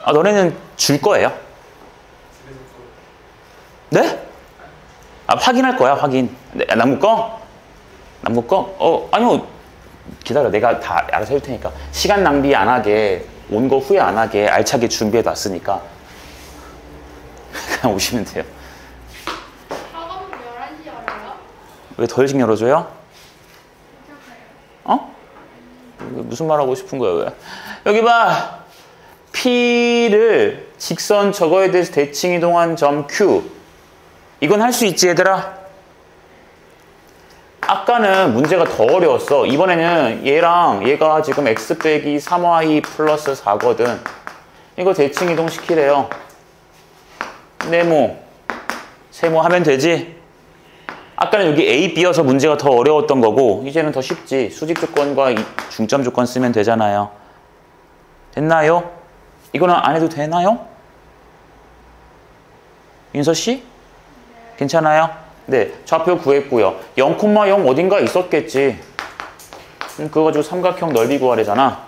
Speaker 1: 너네는 줄 거예요? 네? 확인할 거야, 확인. 남고 거? 남고 거? 아니요. 기다려. 내가 다 알아서 해줄 테니까. 시간 낭비 안 하게, 온 거 후회 안 하게 알차게 준비해 놨으니까. 그냥 오시면 돼요.
Speaker 2: 학원은 11시 열어요?
Speaker 1: 왜 더 일찍 열어줘요? 무슨 말 하고 싶은 거야, 왜? 여기 봐! P를 직선 저거에 대해서 대칭 이동한 점 Q. 이건 할 수 있지, 얘들아? 아까는 문제가 더 어려웠어. 이번에는 얘랑 얘가 지금 x 빼기 3y 플러스 4거든. 이거 대칭 이동 시키래요. 네모, 세모 하면 되지? 아까는 여기 A, B여서 문제가 더 어려웠던 거고 이제는 더 쉽지. 수직 조건과 중점 조건 쓰면 되잖아요. 됐나요? 이거는 안 해도 되나요? 윤서 씨? 괜찮아요? 네, 좌표 구했고요. 0,0 어딘가 있었겠지. 그거 가지고 삼각형 넓이 구하래잖아.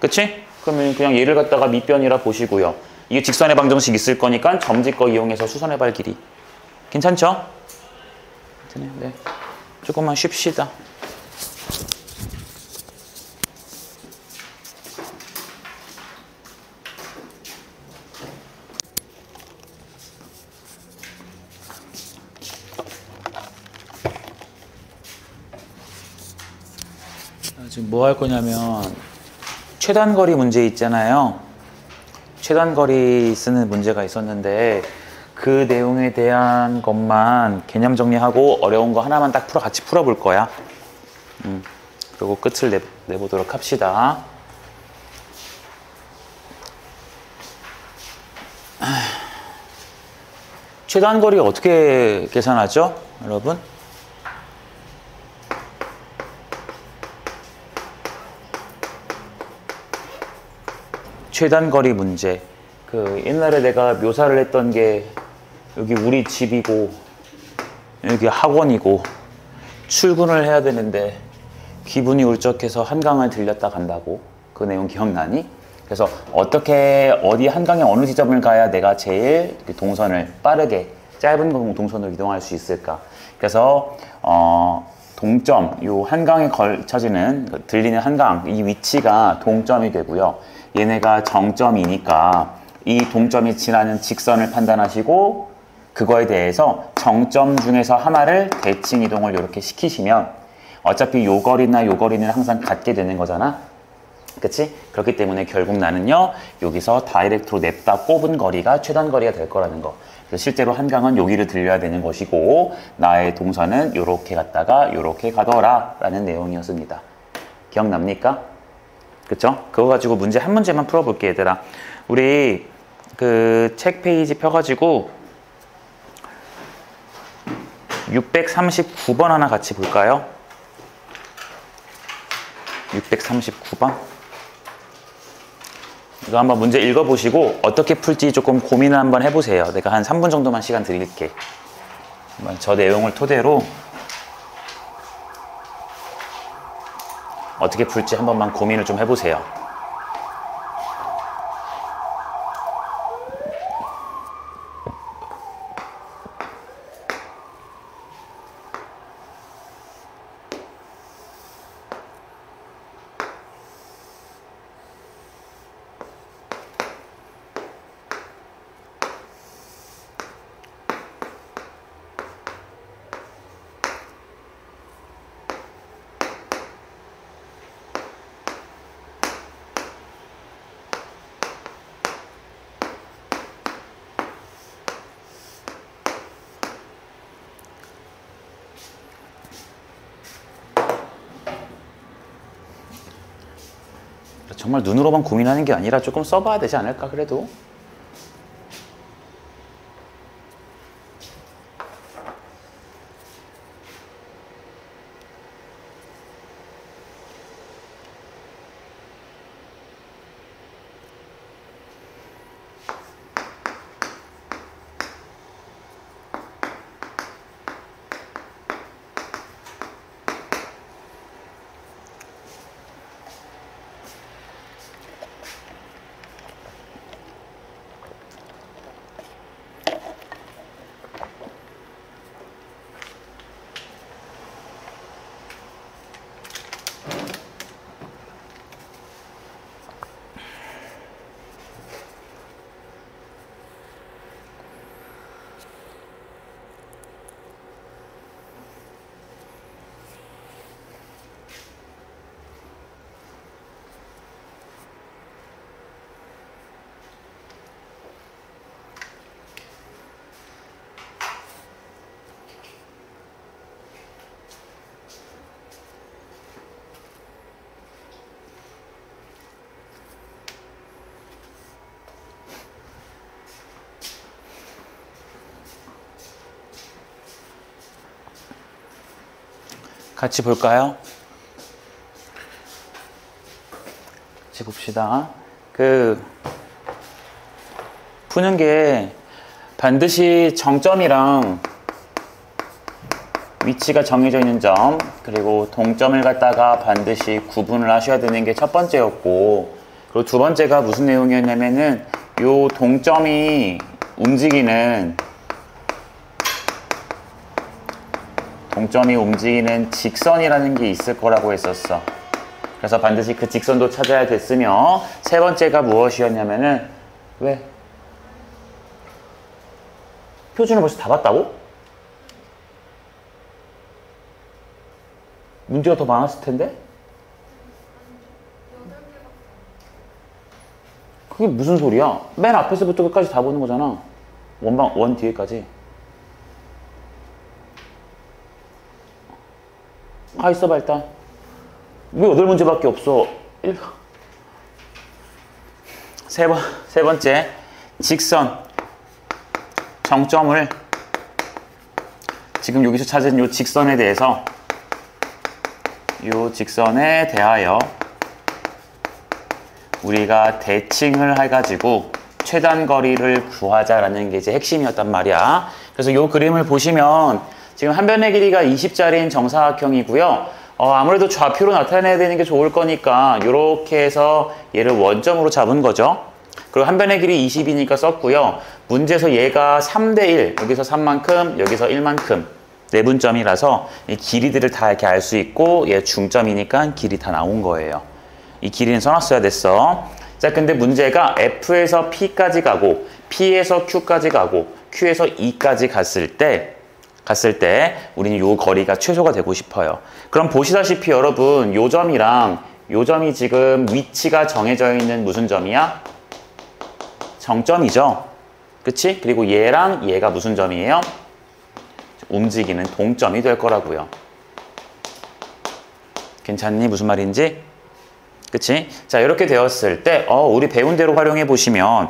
Speaker 1: 그치? 그러면 그냥 얘를 갖다가 밑변이라 보시고요. 이게 직선의 방정식 있을 거니까 점지 거 이용해서 수선의 발 길이. 괜찮죠? 네. 조금만 쉽시다. 지금 뭐 할 거냐면 최단거리 문제 있잖아요. 최단거리 쓰는 문제가 있었는데 그 내용에 대한 것만 개념 정리하고 어려운 거 하나만 딱 같이 풀어볼 거야. 그리고 끝을 내보도록 합시다. 최단거리 어떻게 계산하죠, 여러분? 최단거리 문제. 그 옛날에 내가 묘사를 했던 게 여기 우리 집이고 여기 학원이고 출근을 해야 되는데 기분이 울적해서 한강을 들렸다 간다고. 그 내용 기억나니? 그래서 어떻게 어디 한강에 어느 지점을 가야 내가 제일 동선을 빠르게 짧은 동선으로 이동할 수 있을까? 그래서 동점, 요 한강에 걸쳐지는 들리는 한강 이 위치가 동점이 되고요. 얘네가 정점이니까 이 동점이 지나는 직선을 판단하시고 그거에 대해서 정점 중에서 하나를 대칭 이동을 이렇게 시키시면 어차피 요 거리나 요 거리는 항상 같게 되는 거잖아. 그치? 그렇기 때문에 결국 나는요 여기서 다이렉트로 냅다 꼽은 거리가 최단거리가 될 거라는 거. 그래서 실제로 한강은 여기를 들려야 되는 것이고 나의 동선은 요렇게 갔다가 요렇게 가더라 라는 내용이었습니다. 기억납니까? 그쵸? 그거 가지고 문제 한 문제만 풀어볼게 얘들아. 우리 그 책 페이지 펴가지고 639번 하나 같이 볼까요? 639번. 이거 한번 문제 읽어보시고 어떻게 풀지 조금 고민을 한번 해보세요. 내가 한 3분 정도만 시간 드릴게. 저 내용을 토대로 어떻게 풀지 한 번만 고민을 좀 해보세요. 정말 눈으로만 고민하는 게 아니라 조금 써봐야 되지 않을까 그래도. 같이 볼까요? 같이 봅시다. 푸는 게 반드시 정점이랑 위치가 정해져 있는 점, 그리고 동점을 갖다가 반드시 구분을 하셔야 되는 게 첫 번째였고, 그리고 두 번째가 무슨 내용이었냐면은 요 동점이 움직이는 직선이라는 게 있을 거라고 했었어. 그래서 반드시 그 직선도 찾아야 됐으며, 세 번째가 무엇이었냐면은 왜? 표준을 벌써 다 봤다고? 문제가 더 많았을 텐데? 그게 무슨 소리야? 맨 앞에서부터 끝까지 다 보는 거잖아. 원 뒤에까지. 가 있어봐 일단. 왜 8문제밖에 없어? 세 번째, 직선 정점을 지금 여기서 찾은 요 직선에 대해서 요 직선에 대하여 우리가 대칭을 해가지고 최단 거리를 구하자라는 게 이제 핵심이었단 말이야. 그래서 요 그림을 보시면 지금 한 변의 길이가 20짜리인 정사각형이고요. 아무래도 좌표로 나타내야 되는 게 좋을 거니까 이렇게 해서 얘를 원점으로 잡은 거죠. 그리고 한 변의 길이 20이니까 썼고요. 문제에서 얘가 3대1, 여기서 3만큼, 여기서 1만큼 내분점이라서 이 길이들을 다 이렇게 알 수 있고 얘 중점이니까 길이 다 나온 거예요. 이 길이는 써놨어야 됐어. 자, 근데 문제가 F에서 P까지 가고 P에서 Q까지 가고 Q에서 E까지 갔을 때 우리는 요 거리가 최소가 되고 싶어요. 그럼 보시다시피 여러분 요 점이랑 요 점이 지금 위치가 정해져 있는 무슨 점이야? 정점이죠. 그치? 그리고 얘랑 얘가 무슨 점이에요? 움직이는 동점이 될 거라고요. 괜찮니? 무슨 말인지? 그치? 자, 이렇게 되었을 때 우리 배운 대로 활용해 보시면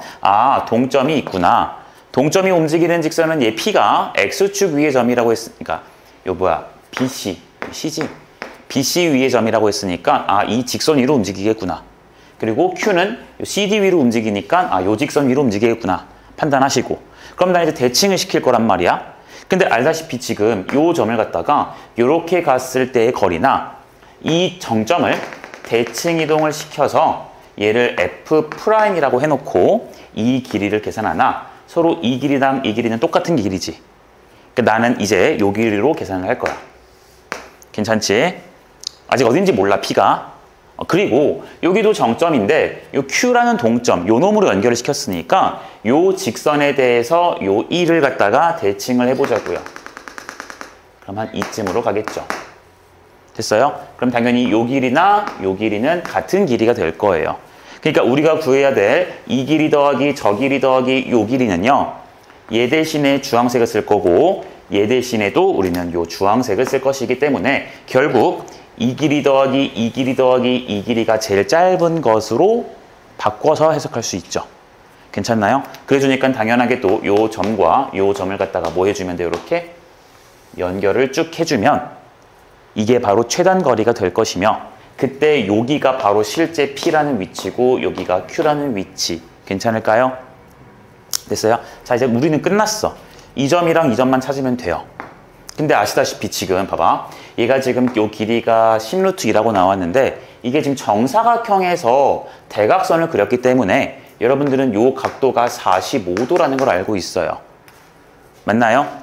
Speaker 1: 동점이 있구나. 동점이 움직이는 직선은 얘 P가 X축 위의 점이라고 했으니까 BC, C지? BC 위의 점이라고 했으니까 이 직선 위로 움직이겠구나. 그리고 Q는 CD 위로 움직이니까 요 직선 위로 움직이겠구나. 판단하시고. 그럼 나 이제 대칭을 시킬 거란 말이야. 근데 알다시피 지금 요 점을 갖다가 요렇게 갔을 때의 거리나 이 정점을 대칭 이동을 시켜서 얘를 F'이라고 해놓고 이 길이를 계산하나 서로 이 길이랑 이 길이는 똑같은 길이지. 그러니까 나는 이제 요 길이로 계산을 할 거야. 괜찮지? 아직 어딘지 몰라, P가. 그리고 여기도 정점인데 요 Q라는 동점, 요 놈으로 연결을 시켰으니까 요 직선에 대해서 요 E를 갖다가 대칭을 해보자고요. 그럼 한 이쯤으로 가겠죠. 됐어요? 그럼 당연히 요 길이나 요 길이는 같은 길이가 될 거예요. 그러니까 우리가 구해야 될 이 길이 더하기 저 길이 더하기 요 길이는요. 얘 대신에 주황색을 쓸 거고 얘 대신에도 우리는 요 주황색을 쓸 것이기 때문에 결국 이 길이 더하기 이 길이 더하기 이 길이가 제일 짧은 것으로 바꿔서 해석할 수 있죠. 괜찮나요? 그래주니까 당연하게 또 요 점과 요 점을 갖다가 뭐 해주면 돼요? 이렇게 연결을 쭉 해주면 이게 바로 최단 거리가 될 것이며 그때 여기가 바로 실제 P라는 위치고 여기가 Q라는 위치. 괜찮을까요? 됐어요? 자, 이제 우리는 끝났어. 이 점이랑 이 점만 찾으면 돼요. 근데 아시다시피 지금 봐봐. 얘가 지금 요 길이가 10루트2라고 나왔는데 이게 지금 정사각형에서 대각선을 그렸기 때문에 여러분들은 요 각도가 45도라는 걸 알고 있어요. 맞나요?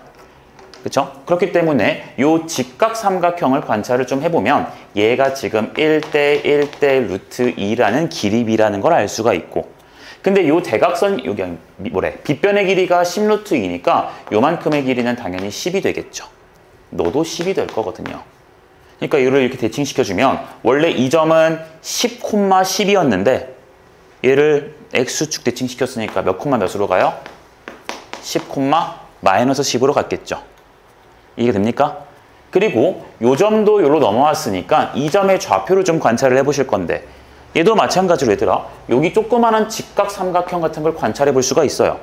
Speaker 1: 그쵸? 그렇기 때문에 요 직각삼각형을 관찰을 좀 해보면 얘가 지금 1대 1대 루트 2라는 길이비라는 걸 알 수가 있고 근데 요 대각선 여기 빗변의 길이가 10루트 2니까 요만큼의 길이는 당연히 10이 되겠죠. 너도 10이 될 거거든요. 그러니까 이를 이렇게 대칭시켜주면 원래 이 점은 10,10이었는데 얘를 X축 대칭시켰으니까 몇 콤마 몇으로 가요? 10,-10으로 갔겠죠. 이게 됩니까? 그리고 요 점도 요로 넘어왔으니까 이 점의 좌표를 좀 관찰을 해보실 건데 얘도 마찬가지로 얘들아 여기 조그마한 직각삼각형 같은 걸 관찰해 볼 수가 있어요.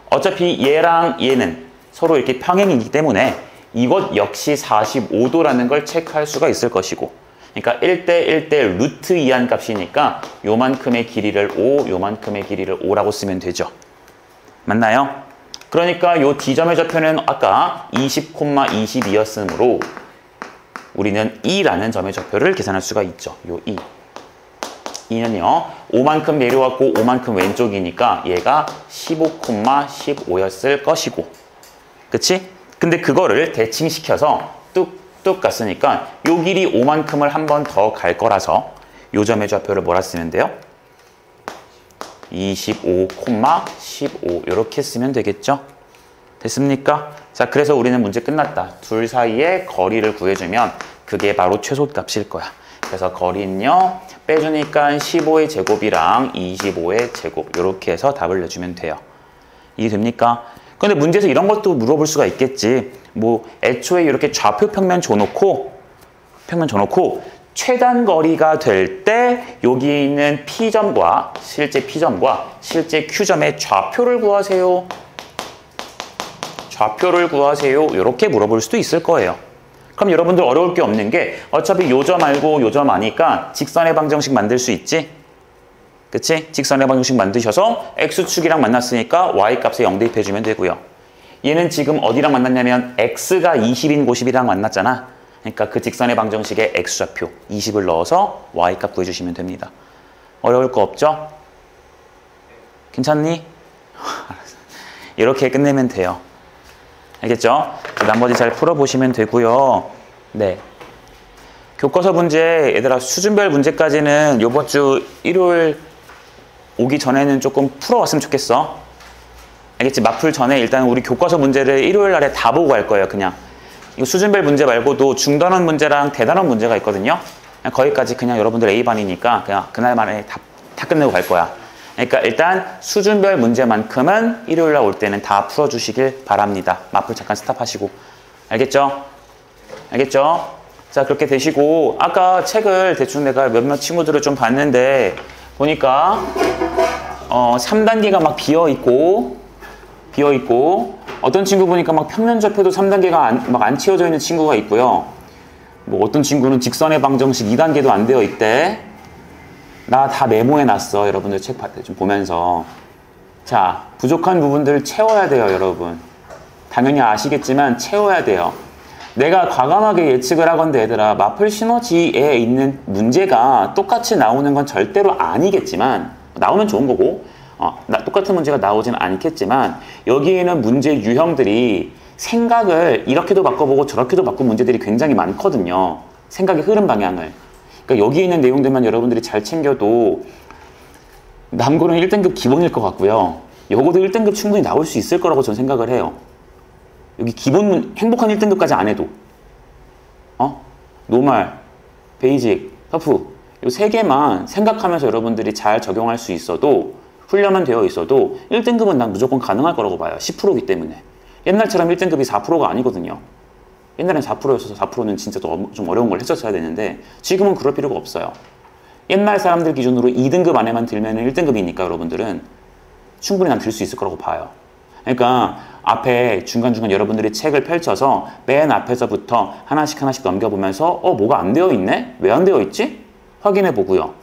Speaker 1: 어차피 얘랑 얘는 서로 이렇게 평행이기 때문에 이것 역시 45도라는 걸 체크할 수가 있을 것이고 그러니까 1대 1대 루트 2한 값이니까 요만큼의 길이를 5, 요만큼의 길이를 5라고 쓰면 되죠. 맞나요? 그러니까 요 D점의 좌표는 아까 20,22였으므로 우리는 2라는 점의 좌표를 계산할 수가 있죠. 요 2. 2는요. 5만큼 내려왔고 5만큼 왼쪽이니까 얘가 15,15였을 것이고. 그치? 근데 그거를 대칭시켜서 뚝뚝 갔으니까 요 길이 5만큼을 한 번 더 갈 거라서 요 점의 좌표를 뭐라 쓰면 돼요? 25,15 이렇게 쓰면 되겠죠? 됐습니까? 자, 그래서 우리는 문제 끝났다. 둘 사이의 거리를 구해주면 그게 바로 최소값일 거야. 그래서 거리는요. 빼주니까 15의 제곱이랑 25의 제곱 이렇게 해서 답을 내주면 돼요. 이해됩니까? 근데 문제에서 이런 것도 물어볼 수가 있겠지. 뭐 애초에 이렇게 좌표 평면 줘놓고 최단 거리가 될 때 여기 있는 P점과 실제 Q점의 좌표를 구하세요. 좌표를 구하세요. 이렇게 물어볼 수도 있을 거예요. 그럼 여러분들 어려울 게 없는 게 어차피 요점 알고 요점 아니까 직선의 방정식 만들 수 있지? 그치? 직선의 방정식 만드셔서 X축이랑 만났으니까 Y값에 0 대입해주면 되고요. 얘는 지금 어디랑 만났냐면 X가 20인 곳이랑 만났잖아. 그러니까 그 직선의 방정식에 X좌표 20을 넣어서 Y값 구해주시면 됩니다. 어려울 거 없죠? 괜찮니? 이렇게 끝내면 돼요. 알겠죠? 나머지 잘 풀어보시면 되고요. 네. 교과서 문제, 얘들아 수준별 문제까지는 이번 주 일요일 오기 전에는 조금 풀어왔으면 좋겠어. 알겠지? 맞풀 전에 일단 우리 교과서 문제를 일요일 날에 다 보고 갈 거예요. 그냥. 이거 수준별 문제 말고도 중단원 문제랑 대단원 문제가 있거든요. 그냥 거기까지 그냥 여러분들 A반이니까 그냥 그날만에 다 끝내고 갈 거야. 그러니까 일단 수준별 문제만큼은 일요일 날 올 때는 다 풀어주시길 바랍니다. 맞풀 잠깐 스탑하시고. 알겠죠? 알겠죠? 자, 그렇게 되시고 아까 책을 대충 내가 몇몇 친구들을 좀 봤는데 보니까 3단계가 막 비어있고 어떤 친구 보니까 막 평면 좌표도 3단계가 막 안 채워져 있는 친구가 있고요. 뭐 어떤 친구는 직선의 방정식 2단계도 안 되어 있대. 나 다 메모해놨어. 여러분들 책 좀 보면서. 자, 부족한 부분들을 채워야 돼요, 여러분. 당연히 아시겠지만 채워야 돼요. 내가 과감하게 예측을 하건대 얘들아, 마플 시너지에 있는 문제가 똑같이 나오는 건 절대로 아니겠지만 나오면 좋은 거고 똑같은 문제가 나오지는 않겠지만 여기에는 문제 유형들이 생각을 이렇게도 바꿔보고 저렇게도 바꾼 문제들이 굉장히 많거든요. 생각의 흐름 방향을. 그러니까 여기 있는 내용들만 여러분들이 잘 챙겨도 남고는 1등급 기본일 것 같고요. 요거도 1등급 충분히 나올 수 있을 거라고 저는 생각을 해요. 여기 기본 행복한 1등급까지 안 해도 노말, 베이직, 터프 이 세 개만 생각하면서 여러분들이 잘 적용할 수 있어도 훈련만 되어 있어도 1등급은 난 무조건 가능할 거라고 봐요. 10%이기 때문에. 옛날처럼 1등급이 4%가 아니거든요. 옛날엔 4%였어서 4%는 진짜 좀 어려운 걸 했었어야 되는데 지금은 그럴 필요가 없어요. 옛날 사람들 기준으로 2등급 안에만 들면 1등급이니까 여러분들은 충분히 난 들 수 있을 거라고 봐요. 그러니까 앞에 중간중간 여러분들이 책을 펼쳐서 맨 앞에서부터 하나씩 넘겨보면서 뭐가 안 되어 있네? 왜 안 되어 있지? 확인해 보고요.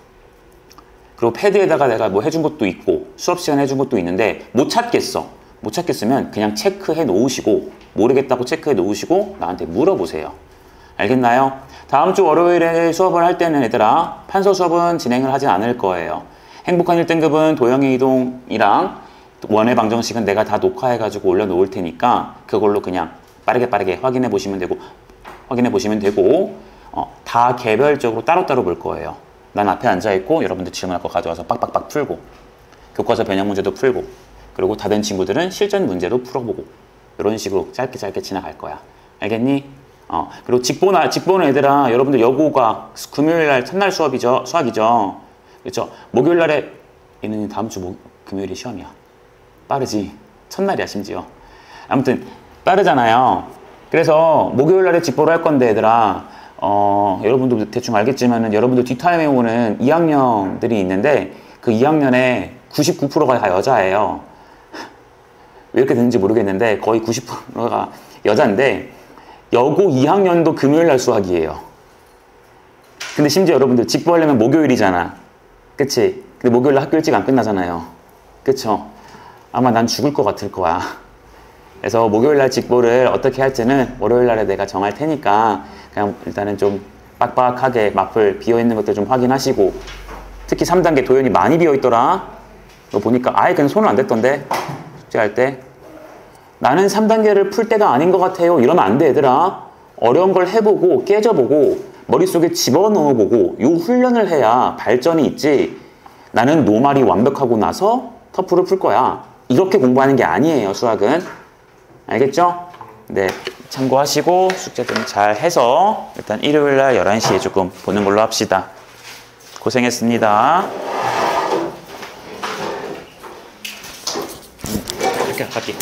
Speaker 1: 그리고 패드에다가 내가 뭐 해준 것도 있고 수업 시간에 해준 것도 있는데 못 찾겠으면 그냥 체크해 놓으시고 모르겠다고 체크해 놓으시고 나한테 물어보세요. 알겠나요? 다음 주 월요일에 수업을 할 때는 얘들아 판서 수업은 진행을 하진 않을 거예요. 행복한 1등급은 도형의 이동이랑 원의 방정식은 내가 다 녹화해가지고 올려놓을 테니까 그걸로 그냥 빠르게 확인해 보시면 되고 다 개별적으로 따로따로 볼 거예요. 난 앞에 앉아있고 여러분들 질문할 거 가져와서 빡빡빡 풀고 교과서 변형 문제도 풀고 그리고 다 된 친구들은 실전 문제도 풀어보고 이런 식으로 짧게 지나갈 거야. 알겠니? 그리고 직보는 얘들아 여러분들 여고가 금요일날 첫날 수학이죠. 그렇죠? 목요일날에 얘는 다음 주 금요일이 시험이야. 빠르지? 첫날이야 심지어. 아무튼 빠르잖아요. 그래서 목요일날에 직보를 할 건데 얘들아 여러분도 대충 알겠지만은 여러분들 뒷타임에 오는 2학년들이 있는데 그 2학년에 99%가 다 여자예요. 왜 이렇게 되는지 모르겠는데 거의 90%가 여자인데 여고 2학년도 금요일날 수학이에요. 근데 심지어 여러분들 직보하려면 목요일이잖아. 그치? 근데 목요일날 학교 일찍 안 끝나잖아요. 그쵸? 아마 난 죽을 것 같을 거야. 그래서 목요일날 직보를 어떻게 할지는 월요일날에 내가 정할 테니까 그냥 일단은 좀 빡빡하게 마플 비어있는 것들 좀 확인하시고, 특히 3단계 도연이 많이 비어있더라. 너 보니까 아예 그냥 손을 안 댔던데 숙제할 때. 나는 3단계를 풀 때가 아닌 것 같아요 이러면 안 돼 얘들아. 어려운 걸 해보고 깨져보고 머릿속에 집어넣어보고 요 훈련을 해야 발전이 있지. 나는 노말이 완벽하고 나서 터프를 풀 거야 이렇게 공부하는 게 아니에요 수학은. 알겠죠? 네, 참고하시고 숙제 좀 잘 해서 일단 일요일날 11시에 조금 보는 걸로 합시다. 고생했습니다. 갈게.